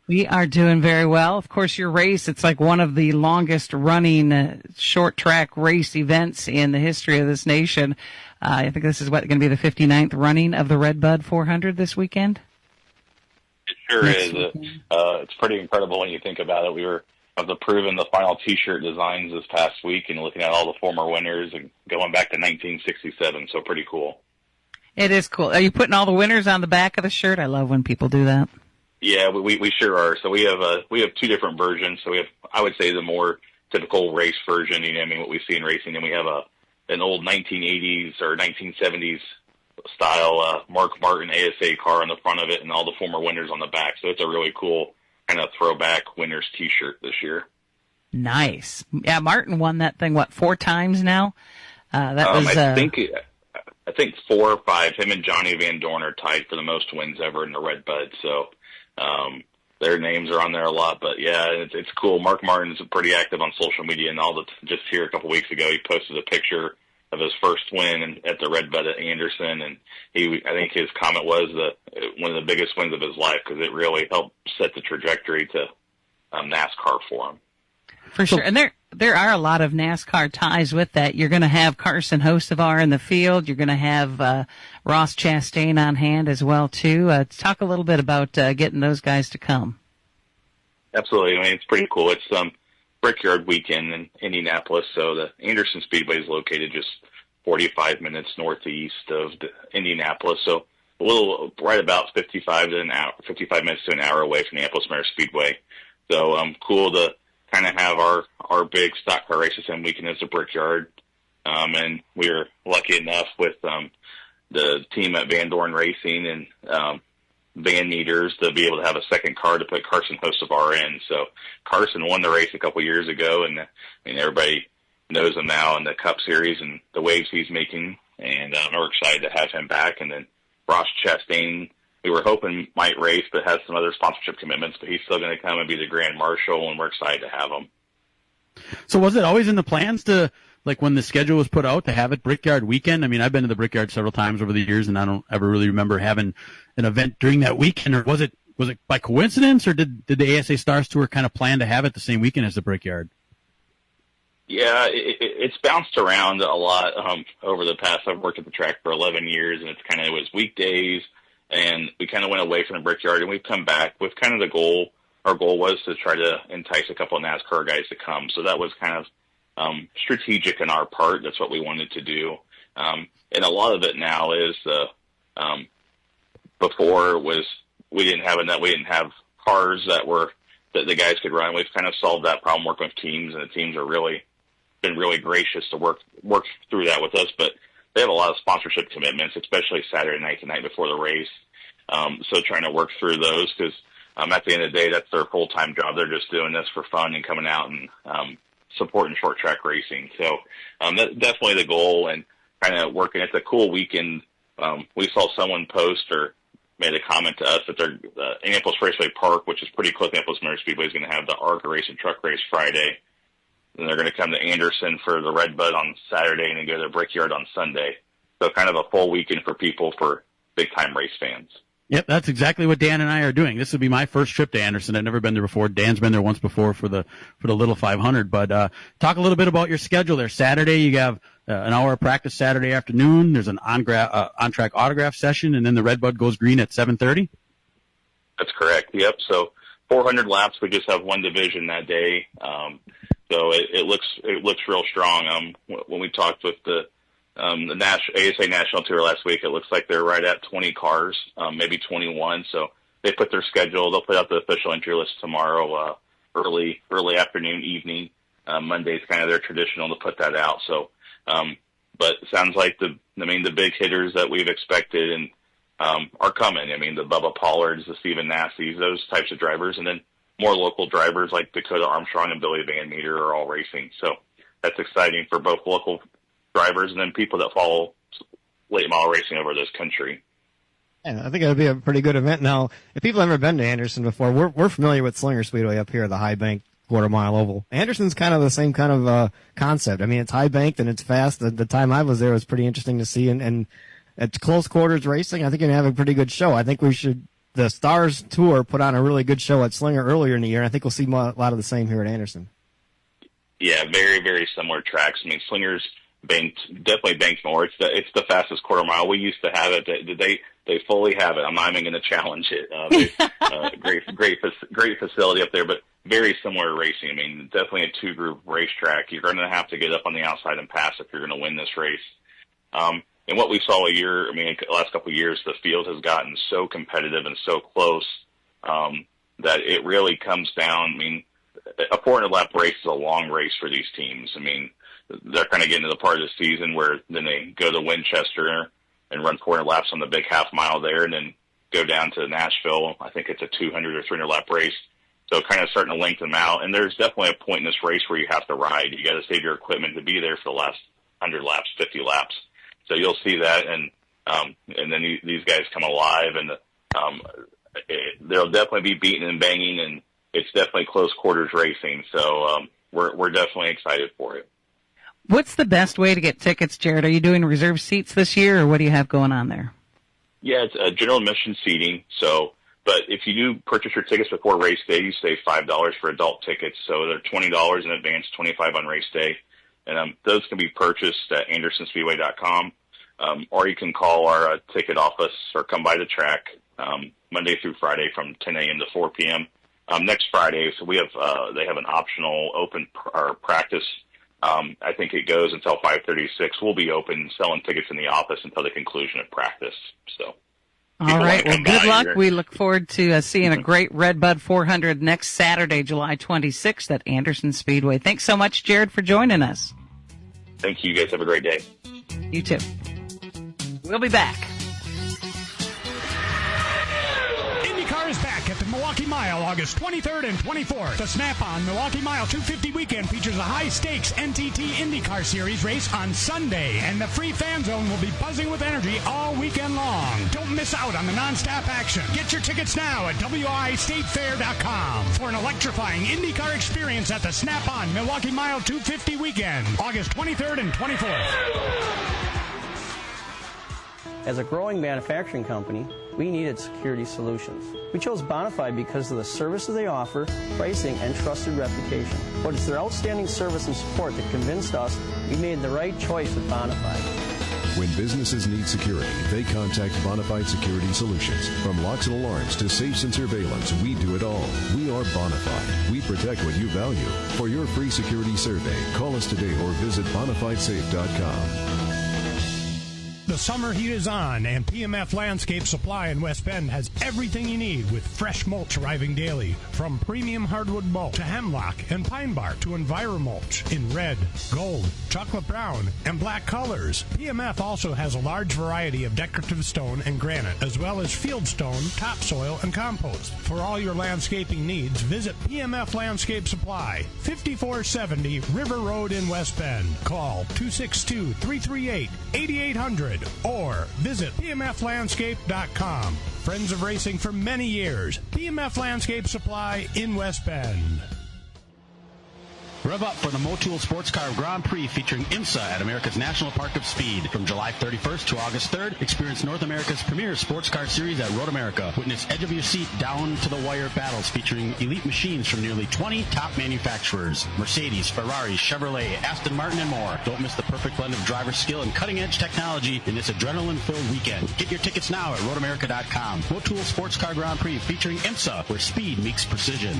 We are doing very well. Of course, your race, it's like one of the longest running short track race events in the history of this nation. I think this is going to be the 59th running of the Redbud 400 this weekend. It sure is. It's pretty incredible when you think about it. We were approving the final T-shirt designs this past week and looking at all the former winners and going back to 1967. So pretty cool. It is cool. Are you putting all the winners on the back of the shirt? I love when people do that. Yeah, we sure are. So we have two different versions. So we have, I would say, the more typical race version. You know, I mean, what we see in racing. Then we have an old 1980s or 1970s style Mark Martin ASA car on the front of it, and all the former winners on the back. So it's a really cool kind of throwback winners T-shirt this year. Nice. Yeah, Martin won that thing 4 times now. I think 4 or 5. Him and Johnny Van Dorn are tied for the most wins ever in the Redbud. So their names are on there a lot. But yeah, it's cool. Mark Martin's pretty active on social media, and just here a couple weeks ago, he posted a picture of his first win at the Redbud at Anderson, and I think his comment was one of the biggest wins of his life because it really helped set the trajectory to NASCAR for him. For sure. And there are a lot of NASCAR ties with that. You're going to have Carson Hocevar in the field. You're going to have Ross Chastain on hand as well, too. Talk a little bit about getting those guys to come. Absolutely. I mean, it's pretty cool. It's Brickyard weekend in Indianapolis, so the Anderson Speedway is located just 45 minutes northeast of Indianapolis. So a little, right about 55 minutes to an hour away from the Indianapolis Motor Speedway. So cool to kind of have our big stock car race the same weekend as the Brickyard. And we were lucky enough with the team at Van Dorn Racing and Van Meters to be able to have a second car to put Carson Host of RN. So Carson won the race a couple years ago, and everybody knows him now in the Cup Series and the waves he's making. And we're excited to have him back. And then Ross Chastain, we were hoping might race, but has some other sponsorship commitments, but he's still going to come and be the Grand Marshal, and we're excited to have him. So was it always in the plans to, like when the schedule was put out, to have it Brickyard weekend? I mean, I've been to the Brickyard several times over the years, and I don't ever really remember having an event during that weekend. Or was it by coincidence, or did the ASA Stars Tour kind of plan to have it the same weekend as the Brickyard? Yeah, it's bounced around a lot over the past. I've worked at the track for 11 years, and it was weekdays, and we kind of went away from the Brickyard, and we've come back with kind of the goal. Our goal was to try to entice a couple of NASCAR guys to come. So that was kind of strategic in our part. That's what we wanted to do. And a lot of it now is before was we didn't have cars that the guys could run. We've kind of solved that problem working with teams, and the teams are been really gracious to work through that with us. But they have a lot of sponsorship commitments, especially Saturday night, the night before the race. So trying to work through those, because at the end of the day, that's their full-time job. They're just doing this for fun and coming out and supporting short track racing. So that's definitely the goal, and kind of working. It's a cool weekend. We saw someone post or made a comment to us that their Indianapolis Raceway Park, which is pretty close to Indianapolis Motor Speedway, is going to have the ARCA race and truck race Friday. Then they're going to come to Anderson for the Red Bud on Saturday, and then go to the Brickyard on Sunday. So kind of a full weekend for people, for big-time race fans. Yep, that's exactly what Dan and I are doing. This would be my first trip to Anderson. I've never been there before. Dan's been there once before for the Little 500. But talk a little bit about your schedule there. Saturday, you have an hour of practice Saturday afternoon. There's an on-track autograph session, and then the Red Bud goes green at 7:30. That's correct. Yep. So 400 laps. We just have one division that day. So it looks real strong. When we talked with the ASA National Tour last week, it looks like they're right at 20 cars, maybe 21. So they put their schedule. They'll put out the official entry list tomorrow, early afternoon, evening. Monday's kind of their traditional to put that out. So, but it sounds like the big hitters that we've expected and are coming. I mean, the Bubba Pollards, the Stephen Nasseys, those types of drivers, and then more local drivers like Dakota Armstrong and Billy Van Meter are all racing. So that's exciting for both local drivers and then people that follow late model racing over this country. Yeah, I think it'll be a pretty good event. Now, if people have never been to Anderson before, we're familiar with Slinger Speedway up here, the high bank quarter-mile oval. Anderson's kind of the same kind of concept. I mean, it's high banked and it's fast. The time I was there was pretty interesting to see, and at close quarters racing, I think you're going to have a pretty good show. I think the Stars Tour put on a really good show at Slinger earlier in the year, and I think we'll see a lot of the same here at Anderson. Yeah, very, very similar tracks. I mean, Slinger's definitely banked more. It's the fastest quarter mile. We used to have it. They fully have it. I'm not even going to challenge it. Great facility up there, but very similar racing. I mean, definitely a two-group racetrack. You're going to have to get up on the outside and pass if you're going to win this race. And what we saw the last couple of years, the field has gotten so competitive and so close that it really comes down. I mean, a 400-lap race is a long race for these teams. I mean, they're kind of getting to the part of the season where then they go to Winchester and run 400 laps on the big half mile there, and then go down to Nashville. I think it's a 200 or 300-lap race. So kind of starting to lengthen them out. And there's definitely a point in this race where you have to ride. You got to save your equipment to be there for the last 100 laps, 50 laps. So you'll see that, and then these guys come alive, and they'll definitely be beating and banging, and it's definitely close quarters racing. So we're definitely excited for it. What's the best way to get tickets, Jared? Are you doing reserved seats this year, or what do you have going on there? Yeah, it's general admission seating. So, but if you do purchase your tickets before race day, you save $5 for adult tickets. So they're $20 in advance, $25 on race day. And those can be purchased at AndersonSpeedway.com, or you can call our ticket office or come by the track Monday through Friday from 10 a.m. to 4 p.m. Next Friday, so we have they have an optional open practice I think it goes until 5:36. We'll be open selling tickets in the office until the conclusion of practice. So. All right. Well, good luck. We look forward to seeing a great Redbud 400 next Saturday, July 26th at Anderson Speedway. Thanks so much, Jared, for joining us. Thank you. You guys have a great day. You too. We'll be back. IndyCar is back at the Milwaukee Mile August 23rd and 24th. The Snap-on Milwaukee Mile 250 weekend features a high-stakes NTT IndyCar Series race on Sunday, and the free fan zone will be buzzing with energy all weekend long. Don't miss out on the non-stop action. Get your tickets now at WIStatefair.com for an electrifying IndyCar experience at the Snap-on Milwaukee Mile 250 weekend, August 23rd and 24th. As a growing manufacturing company, we needed security solutions. We chose Bonafide because of the services they offer, pricing, and trusted reputation. But it's their outstanding service and support that convinced us we made the right choice with Bonafide. When businesses need security, they contact Bonafide Security Solutions. From locks and alarms to safes and surveillance, we do it all. We are Bonafide. We protect what you value. For your free security survey, call us today or visit bonafidesafe.com. The summer heat is on, and PMF Landscape Supply in West Bend has everything you need with fresh mulch arriving daily. From premium hardwood mulch to hemlock and pine bark to EnviroMulch in red, gold, chocolate brown, and black colors. PMF also has a large variety of decorative stone and granite, as well as field stone, topsoil, and compost. For all your landscaping needs, visit PMF Landscape Supply, 5470 River Road in West Bend. Call 262-338-8800. Or visit pmflandscape.com. Friends of racing for many years. PMF Landscape Supply in West Bend. Rev up for the Motul Sports Car Grand Prix featuring IMSA at America's National Park of Speed. From July 31st to August 3rd, experience North America's premier sports car series at Road America. Witness edge-of-your-seat, down-to-the-wire battles featuring elite machines from nearly 20 top manufacturers. Mercedes, Ferrari, Chevrolet, Aston Martin, and more. Don't miss the perfect blend of driver skill and cutting-edge technology in this adrenaline-filled weekend. Get your tickets now at roadamerica.com. Motul Sports Car Grand Prix featuring IMSA, where speed meets precision.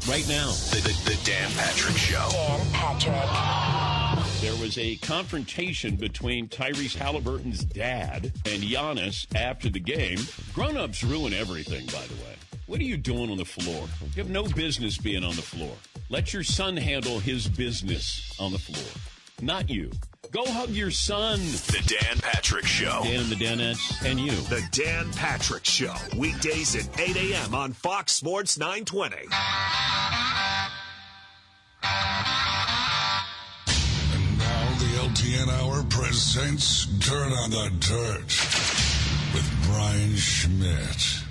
Right now, The Dan Patrick Show. Dan Patrick. there was a confrontation between Tyrese Halliburton's dad and Giannis after the game. Grown-ups ruin everything, by the way. What are you doing on the floor? You have no business being on the floor. Let your son handle his business on the floor, not you. Go hug your son. The Dan Patrick Show. Dan and the Danettes and you. The Dan Patrick Show. Weekdays at 8 a.m. on Fox Sports 920. And now the LTN Hour presents Dirt on the Dirt with Brian Schmidt.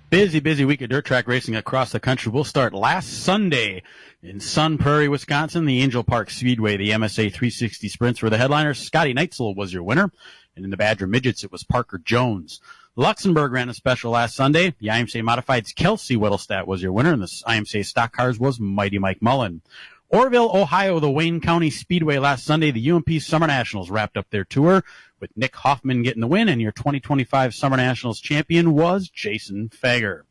Busy week of dirt track racing across the country. We'll start last Sunday in Sun Prairie, Wisconsin, the Angel Park Speedway, the MSA 360 Sprints were the headliners. Scotty Neitzel was your winner. And in the Badger Midgets, it was Parker Jones. Luxembourg ran a special last Sunday. The IMCA Modifieds Kelsey Whittlestat was your winner, and the IMCA Stock Cars was Mighty Mike Mullen. Orrville, Ohio, the Wayne County Speedway last Sunday. The UMP Summer Nationals wrapped up their tour with Nick Hoffman getting the win, and your 2025 Summer Nationals champion was Jason Fager.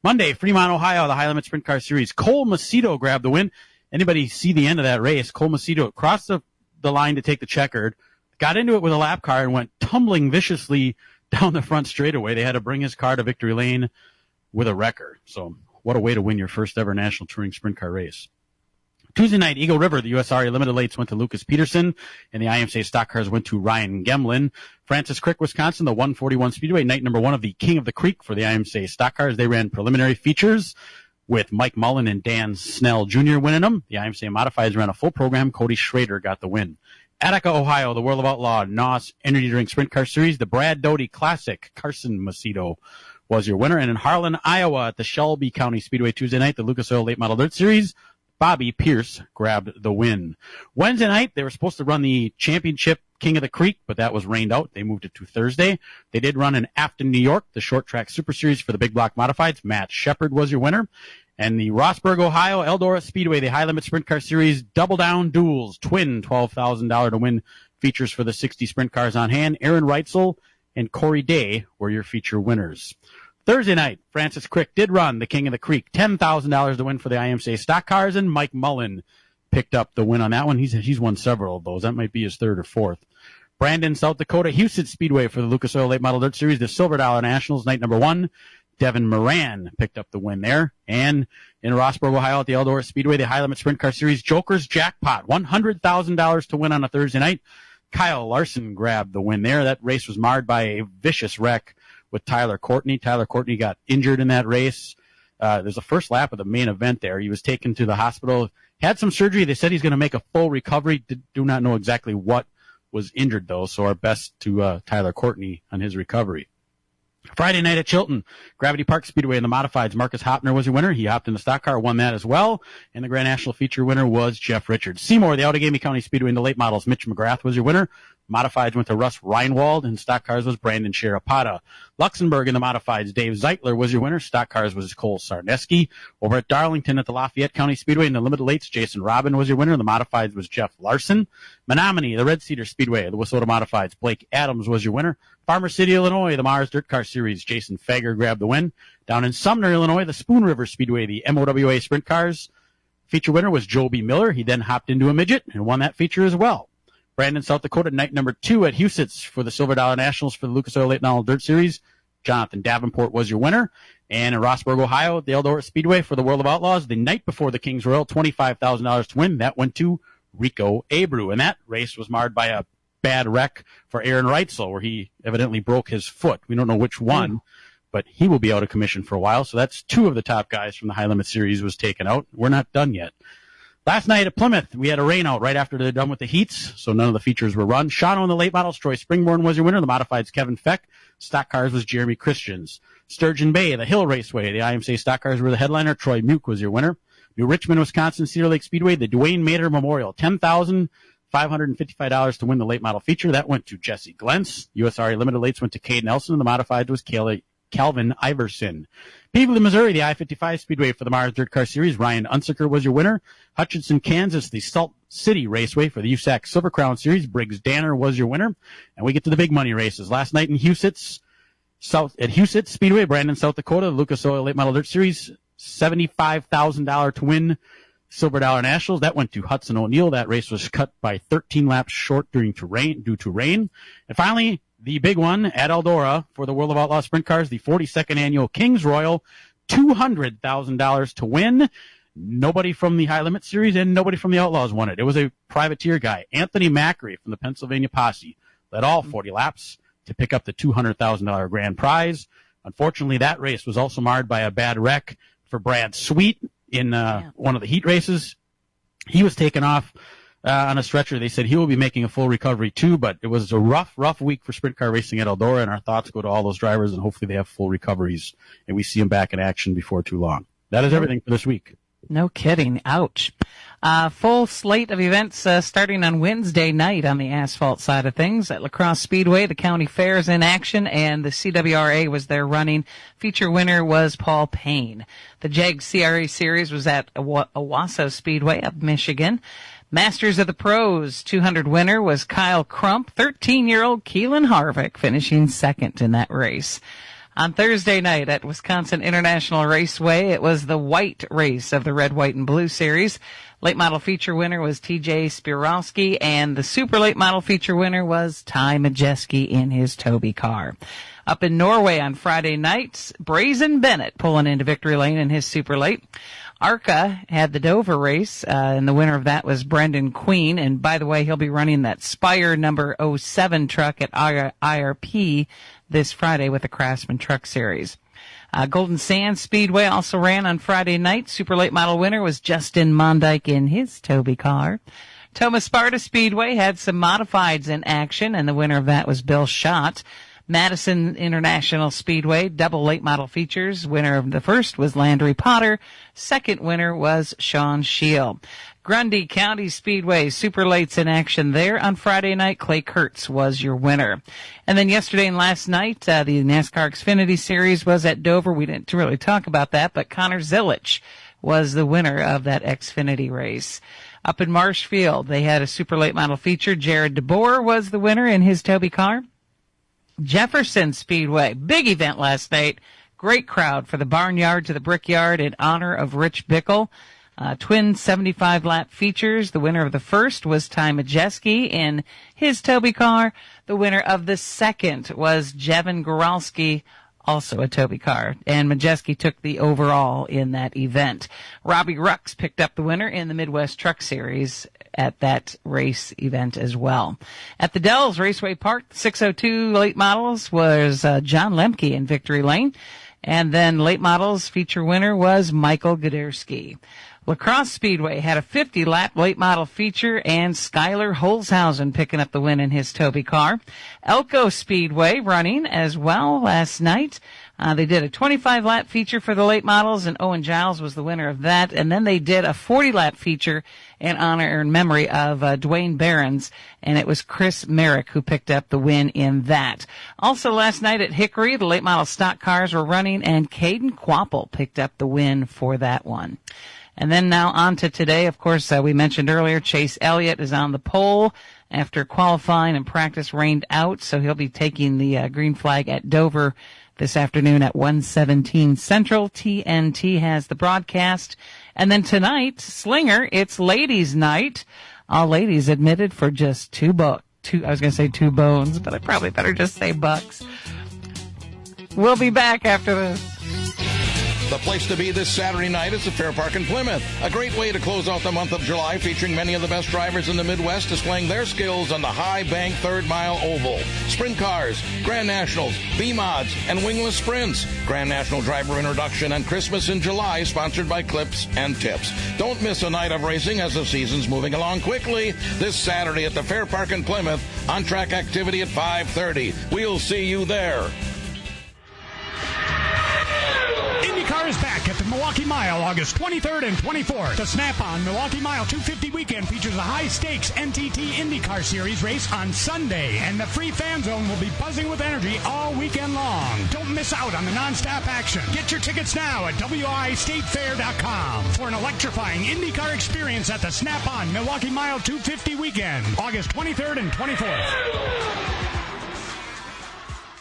Monday, Fremont, Ohio, the High Limit Sprint Car Series. Cole Macedo grabbed the win. Anybody see the end of that race? Cole Macedo crossed the line to take the checkered, got into it with a lap car, and went tumbling viciously down the front straightaway. They had to bring his car to victory lane with a wrecker. So what a way to win your first ever National Touring Sprint Car race. Tuesday night, Eagle River, the USRA Limited Lates went to Lucas Peterson, and the IMCA Stock Cars went to Ryan Gemlin. Francis Crick, Wisconsin, the 141 Speedway, night number one of the King of the Creek for the IMCA Stock Cars. They ran preliminary features with Mike Mullen and Dan Snell Jr. winning them. The IMCA Modifieds ran a full program. Cody Schrader got the win. Attica, Ohio, the World of Outlaw NOS Energy Drink Sprint Car Series, the Brad Doty Classic, Carson Macedo was your winner. And in Harlan, Iowa, at the Shelby County Speedway Tuesday night, the Lucas Oil Late Model Dirt Series, Bobby Pierce grabbed the win. Wednesday night, they were supposed to run the championship King of the Creek, but that was rained out. They moved it to Thursday. They did run in Afton, New York, the Short Track Super Series for the Big Block Modifieds. Matt Shepard was your winner. And the Rossburg, Ohio, Eldora Speedway, the High Limit Sprint Car Series, Double Down Duels, twin $12,000 to win features for the 60 sprint cars on hand. Aaron Reitzel and Corey Day were your feature winners. Thursday night, Francis Crick did run the King of the Creek, $10,000 to win for the IMCA Stock Cars, and Mike Mullen picked up the win on that one. He's won several of those. That might be his third or fourth. Brandon, South Dakota, Houston Speedway for the Lucas Oil Late Model Dirt Series, the Silver Dollar Nationals, night number 1. Devin Moran picked up the win there. And in Rossburg, Ohio at the Eldora Speedway, the High Limit Sprint Car Series Joker's Jackpot, $100,000 to win on a Thursday night. Kyle Larson grabbed the win there. That race was marred by a vicious wreck with Tyler Courtney. Tyler Courtney got injured in that race. There's the first lap of the main event there. He was taken to the hospital, had some surgery. They said he's going to make a full recovery. Do not know exactly what was injured, though, so our best to Tyler Courtney on his recovery. Friday night at Chilton, Gravity Park Speedway in the Modifieds, Marcus Hopner was your winner. He hopped in the stock car, won that as well. And the Grand National Feature winner was Jeff Richards. Seymour, the Outagamie County Speedway in the late models, Mitch McGrath was your winner. Modifieds went to Russ Reinwald, and stock cars was Brandon Sharapata. Luxembourg in the Modifieds, Dave Zeitler was your winner. Stock cars was Cole Sarneski. Over at Darlington at the Lafayette County Speedway in the Limited Lates, Jason Robin was your winner. The Modifieds was Jeff Larson. Menominee, the Red Cedar Speedway, the Wissota Modifieds, Blake Adams was your winner. Farmer City, Illinois, the Mars Dirt Car Series, Jason Fager grabbed the win. Down in Sumner, Illinois, the Spoon River Speedway, the MOWA Sprint Cars. Feature winner was Joe B. Miller. He then hopped into a midget and won that feature as well. Brandon, South Dakota, night number 2 at Huset's for the Silver Dollar Nationals for the Lucas Oil Late Model Dirt Series. Jonathan Davenport was your winner. And in Rossburg, Ohio, the Eldora Speedway for the World of Outlaws, the night before the Kings Royal, $25,000 to win. That went to Rico Abreu. And that race was marred by a bad wreck for Aaron Reitzel, where he evidently broke his foot. We don't know which one, but he will be out of commission for a while. So that's 2 of the top guys from the High Limit Series was taken out. We're not done yet. Last night at Plymouth, we had a rain out right after they're done with the heats, so none of the features were run. Shawano in the late models, Troy Springborn was your winner. The Modifieds, Kevin Feck. Stock cars was Jeremy Christians. Sturgeon Bay, the Hill Raceway, the IMCA stock cars were the headliner. Troy Muke was your winner. New Richmond, Wisconsin, Cedar Lake Speedway, the Dwayne Mader Memorial, $10,555 to win the late model feature. That went to Jesse Glentz. USRA Limited Lates went to Cade Nelson, and the Modified was Calvin Iverson. Peebly, Missouri, the I-55 Speedway for the Mars Dirt Car Series, Ryan Unsicker was your winner. Hutchinson, Kansas, the Salt City Raceway for the USAC Silver Crown Series, Briggs Danner was your winner. And we get to the big money races. Last night in Huset's Speedway, Brandon, South Dakota, the Lucas Oil Late Model Dirt Series, $75,000 to win Silver Dollar Nationals. That went to Hudson O'Neill. That race was cut by 13 laps short due to rain. And finally, the big one at Eldora for the World of Outlaw Sprint Cars, the 42nd Annual Kings Royal, $200,000 to win. Nobody from the High Limit Series and nobody from the Outlaws won it. It was a privateer guy, Anthony Macri from the Pennsylvania Posse, led all 40 laps to pick up the $200,000 grand prize. Unfortunately, that race was also marred by a bad wreck for Brad Sweet in one of the heat races. He was taken off on a stretcher. They said he will be making a full recovery too, but it was a rough week for sprint car racing at Eldora, and our thoughts go to all those drivers, and hopefully they have full recoveries and we see them back in action before too long. That is everything for this week. No kidding. Ouch. Full slate of events starting on Wednesday night on the asphalt side of things. At La Crosse Speedway, the county fair is in action, and the CWRA was there running. Feature winner was Paul Payne. The JAG CRA Series was at Owasso Speedway of Michigan. Masters of the Pros 200 winner was Kyle Crump, 13-year-old Keelan Harvick finishing second in that race. On Thursday night at Wisconsin International Raceway, it was the white race of the Red, White, and Blue Series. Late model feature winner was TJ Spirowski, and the super late model feature winner was Ty Majeski in his Toby car. Up in Norway on Friday nights, Brazen Bennett pulling into victory lane in his super late. ARCA had the Dover race, and the winner of that was Brendan Queen. And by the way, he'll be running that Spire number 07 truck at IRP this Friday with the Craftsman Truck Series. Golden Sands Speedway also ran on Friday night. Super late model winner was Justin Mondyke in his Toby car. Thomas Sparta Speedway had some modifieds in action, and the winner of that was Bill Schott. Madison International Speedway, double late model features. Winner of the first was Landry Potter. Second winner was Sean Scheel. Grundy County Speedway, super lates in action there on Friday night. Clay Kurtz was your winner. And then yesterday and last night, the NASCAR Xfinity Series was at Dover. We didn't really talk about that, but Connor Zilich was the winner of that Xfinity race. Up in Marshfield, they had a super late model feature. Jared DeBoer was the winner in his Toby car. Jefferson Speedway, big event last night. Great crowd for the Barnyard to the Brickyard in honor of Rich Bickle. Twin 75-lap features. The winner of the first was Ty Majeski in his Toby car. The winner of the second was Jevin Goralski, also a Toby car, and Majeski took the overall in that event. Robbie Rux picked up the winner in the Midwest Truck Series at that race event as well. At the Dells Raceway Park, 602 late models was John Lemke in Victory Lane, and then late models feature winner was Michael Guderski. La Crosse Speedway had a 50-lap late model feature, and Skylar Holzhausen picking up the win in his Toby car. Elko Speedway running as well last night. They did a 25-lap feature for the late models, and Owen Giles was the winner of that. And then they did a 40-lap feature in honor and memory of Dwayne Behrens, and it was Chris Merrick who picked up the win in that. Also last night at Hickory, the late model stock cars were running, and Caden Quapple picked up the win for that one. And then now on to today. Of course, we mentioned earlier, Chase Elliott is on the pole after qualifying and practice rained out, so he'll be taking the green flag at Dover this afternoon at 1:17 Central. TNT has the broadcast. And then tonight, Slinger, it's ladies' night. All ladies admitted for just $2. I was going to say 2 bones, but I probably better just say bucks. We'll be back after this. The place to be this Saturday night is the Fair Park in Plymouth. A great way to close out the month of July, featuring many of the best drivers in the Midwest displaying their skills on the high bank third mile oval. Sprint cars, Grand Nationals, B-Mods, and wingless sprints. Grand National driver introduction and Christmas in July, sponsored by Clips and Tips. Don't miss a night of racing as the season's moving along quickly. This Saturday at the Fair Park in Plymouth, on-track activity at 5:30. We'll see you there. IndyCar is back at the Milwaukee Mile August 23rd and 24th. The Snap-on Milwaukee Mile 250 weekend features a high-stakes NTT IndyCar Series race on Sunday, and the free fan zone will be buzzing with energy all weekend long. Don't miss out on the non-stop action. Get your tickets now at WIStateFair.com for an electrifying IndyCar experience at the Snap-on Milwaukee Mile 250 weekend, August 23rd and 24th.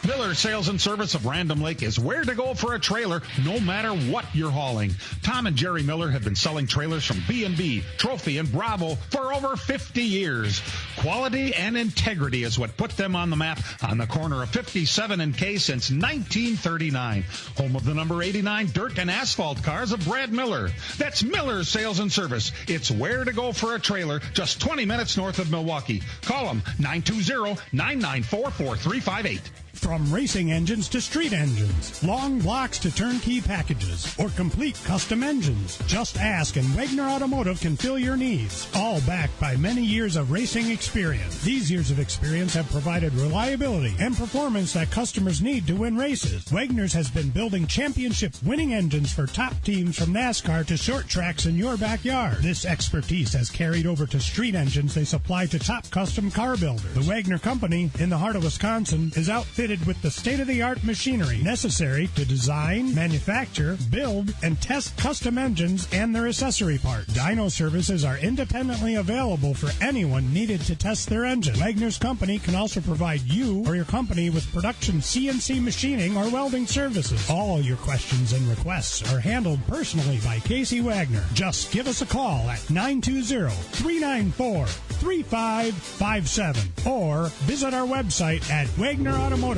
Miller Sales and Service of Random Lake is where to go for a trailer, no matter what you're hauling. Tom and Jerry Miller have been selling trailers from B&B, Trophy, and Bravo for over 50 years. Quality and integrity is what put them on the map on the corner of 57 and K since 1939. Home of the number 89 dirt and asphalt cars of Brad Miller. That's Miller Sales and Service. It's where to go for a trailer, just 20 minutes north of Milwaukee. Call them 920-994-4358. From racing engines to street engines, long blocks to turnkey packages, or complete custom engines, just ask and Wagner Automotive can fill your needs. All backed by many years of racing experience. These years of experience have provided reliability and performance that customers need to win races. Wagner's has been building championship-winning engines for top teams from NASCAR to short tracks in your backyard. This expertise has carried over to street engines they supply to top custom car builders. The Wagner Company, in the heart of Wisconsin, is outfitted with the state-of-the-art machinery necessary to design, manufacture, build, and test custom engines and their accessory parts. Dyno services are independently available for anyone needed to test their engine. Wagner's Company can also provide you or your company with production CNC machining or welding services. All your questions and requests are handled personally by Casey Wagner. Just give us a call at 920-394-3557 or visit our website at WagnerAutomotive.com.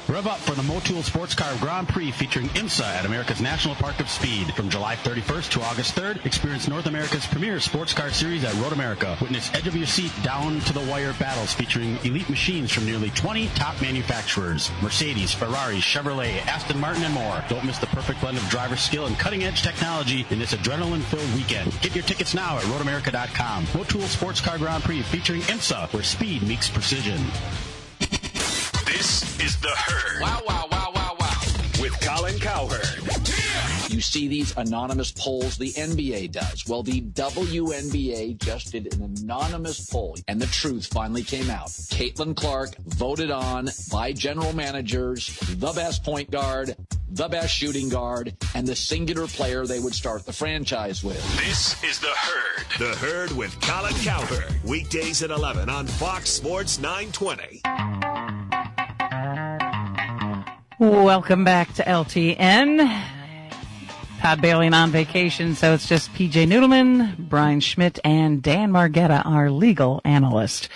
Rev up for the Motul Sports Car Grand Prix featuring IMSA at America's National Park of Speed. From July 31st to August 3rd, experience North America's premier sports car series at Road America. Witness edge-of-your-seat, down-to-the-wire battles featuring elite machines from nearly 20 top manufacturers. Mercedes, Ferrari, Chevrolet, Aston Martin, and more. Don't miss the perfect blend of driver skill and cutting-edge technology in this adrenaline-filled weekend. Get your tickets now at roadamerica.com. Motul Sports Car Grand Prix featuring IMSA, where speed meets precision. This is The Herd. Wow, wow, wow, wow, wow. With Colin Cowherd. You see these anonymous polls the NBA does. Well, the WNBA just did an anonymous poll, and the truth finally came out. Caitlin Clark voted on by general managers the best point guard, the best shooting guard, and the singular player they would start the franchise with. This is The Herd. The Herd with Colin Cowherd. Weekdays at 11 on Fox Sports 920. Welcome back to LTN. Todd Bailey on vacation, so it's just PJ Noodleman, Brian Schmidt, and Dan Margetta, our legal analyst.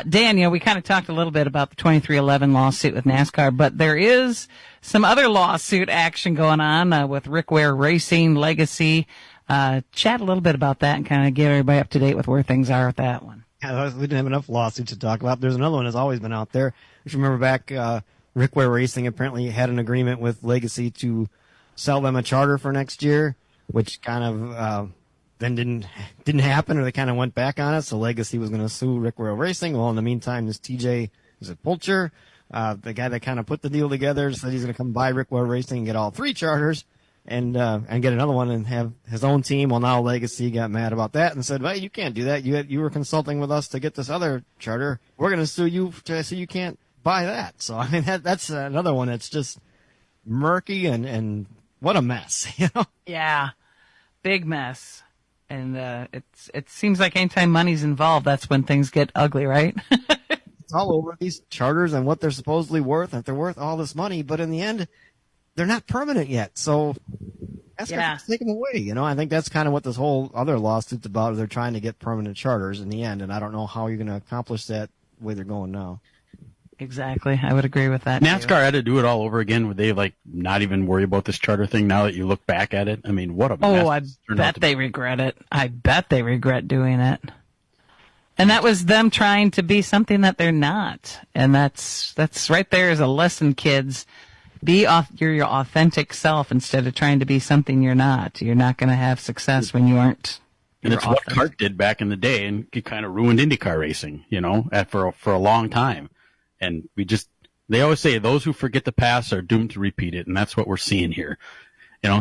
Dan, we kind of talked a little bit about the 2311 lawsuit with NASCAR, but there is some other lawsuit action going on with Rick Ware Racing Legacy. Chat a little bit about that and kind of get everybody up to date with where things are with that one. Yeah, we didn't have enough lawsuits to talk about. There's another one that's always been out there. If you remember back, Rick Ware Racing apparently had an agreement with Legacy to sell them a charter for next year, which kind of then didn't happen, or they kind of went back on it. So Legacy was going to sue Rick Ware Racing. Well, in the meantime, this TJ, is it Pulcher, the guy that kind of put the deal together, said he's going to come buy Rick Ware Racing and get all 3 charters and get another one and have his own team. Well, now Legacy got mad about that and said, well, you can't do that. You were consulting with us to get this other charter. We're going to sue you so you can't buy that. So, I mean, that's another one that's just murky and what a mess, Yeah, big mess. And it seems like anytime money's involved, that's when things get ugly, right? It's all over these charters and what they're supposedly worth, and if they're worth all this money, but in the end, they're not permanent yet. So that's going to take them away. I think that's kind of what this whole other lawsuit's about. They're trying to get permanent charters in the end, and I don't know how you're going to accomplish that the way they're going now. Exactly. I would agree with that. NASCAR had to do it all over again. Would they not even worry about this charter thing now that you look back at it? I mean, what a mess. Oh, I bet they regret it. I bet they regret doing it. And that was them trying to be something that they're not. And that's right there is a lesson, kids. Be your authentic self instead of trying to be something you're not. You're not going to have success when you aren't. And it's what CART did back in the day, and it kind of ruined IndyCar racing, for a long time. And they always say those who forget the past are doomed to repeat it. And that's what we're seeing here.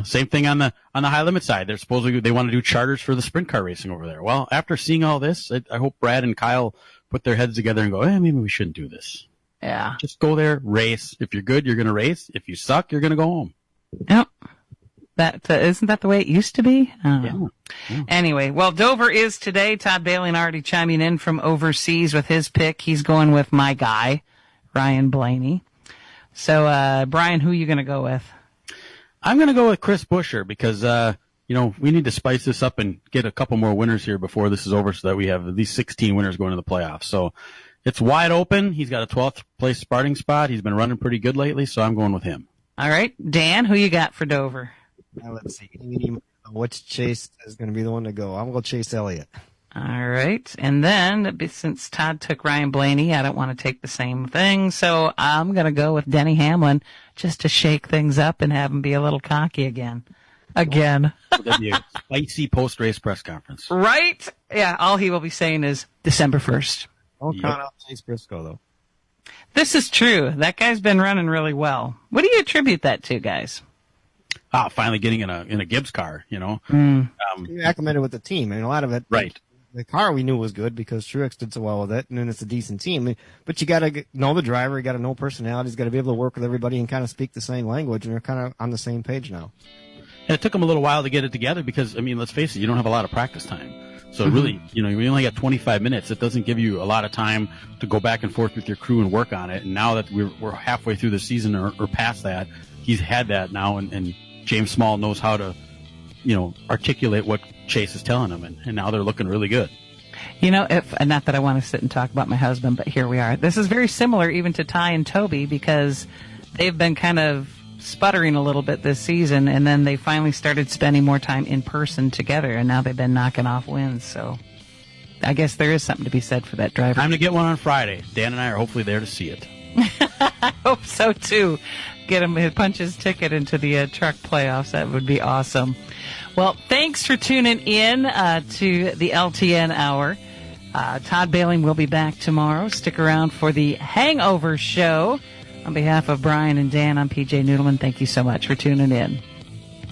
Same thing on the high limit side. They want to do charters for the sprint car racing over there. Well, after seeing all this, I hope Brad and Kyle put their heads together and go, maybe we shouldn't do this. Yeah. Just go there, race. If you're good, you're going to race. If you suck, you're going to go home. Yep. Isn't that the way it used to be? Yeah. Anyway, well, Dover is today. Todd Bailey already chiming in from overseas with his pick. He's going with my guy, Ryan Blaney. So, Brian, who are you going to go with? I'm going to go with Chris Buescher because, we need to spice this up and get a couple more winners here before this is over so that we have at least 16 winners going to the playoffs. So it's wide open. He's got a 12th place starting spot. He's been running pretty good lately, so I'm going with him. All right. Dan, who you got for Dover? Let's see. Which Chase is going to be the one to go? I'm going to Chase Elliott. All right. And then, since Todd took Ryan Blaney, I don't want to take the same thing. So I'm going to go with Denny Hamlin just to shake things up and have him be a little cocky again. That'd be a spicy post-race press conference. Right? Yeah. All he will be saying is December 1st. Don't count out Chase Briscoe, though. This is true. That guy's been running really well. What do you attribute that to, guys? Finally getting in a Gibbs car, You're acclimated with the team, and a lot of it. Right. The car we knew was good because Truex did so well with it, and then it's a decent team. But you got to know the driver, you got to know personalities, got to be able to work with everybody and kind of speak the same language, and they're kind of on the same page now. And it took them a little while to get it together because, let's face it, you don't have a lot of practice time. So really, you only got 25 minutes. It doesn't give you a lot of time to go back and forth with your crew and work on it. And now that we're halfway through the season or past that, he's had that now, and James Small knows how to, articulate what Chase is telling him, and now they're looking really good. Not that I want to sit and talk about my husband, but here we are. This is very similar even to Ty and Toby because they've been kind of sputtering a little bit this season, and then they finally started spending more time in person together, and now they've been knocking off wins. So I guess there is something to be said for that driver. Time to get one on Friday. Dan and I are hopefully there to see it. I hope so, too. Get him to punch his ticket into the truck playoffs. That would be awesome. Well, thanks for tuning in to the LTN Hour. Todd Bailey will be back tomorrow. Stick around for the Hangover Show. On behalf of Brian and Dan, I'm PJ Noodleman. Thank you so much for tuning in.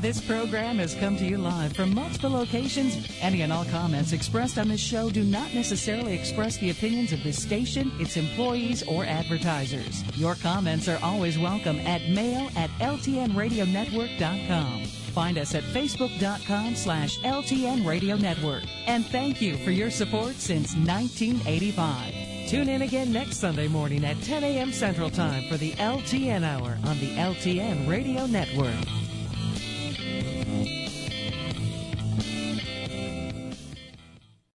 This program has come to you live from multiple locations. Any and all comments expressed on this show do not necessarily express the opinions of this station, its employees, or advertisers. Your comments are always welcome at mail@ltnradionetwork.com. Find us at facebook.com/LTN Radio Network. And thank you for your support since 1985. Tune in again next Sunday morning at 10 a.m. Central Time for the LTN Hour on the LTN Radio Network.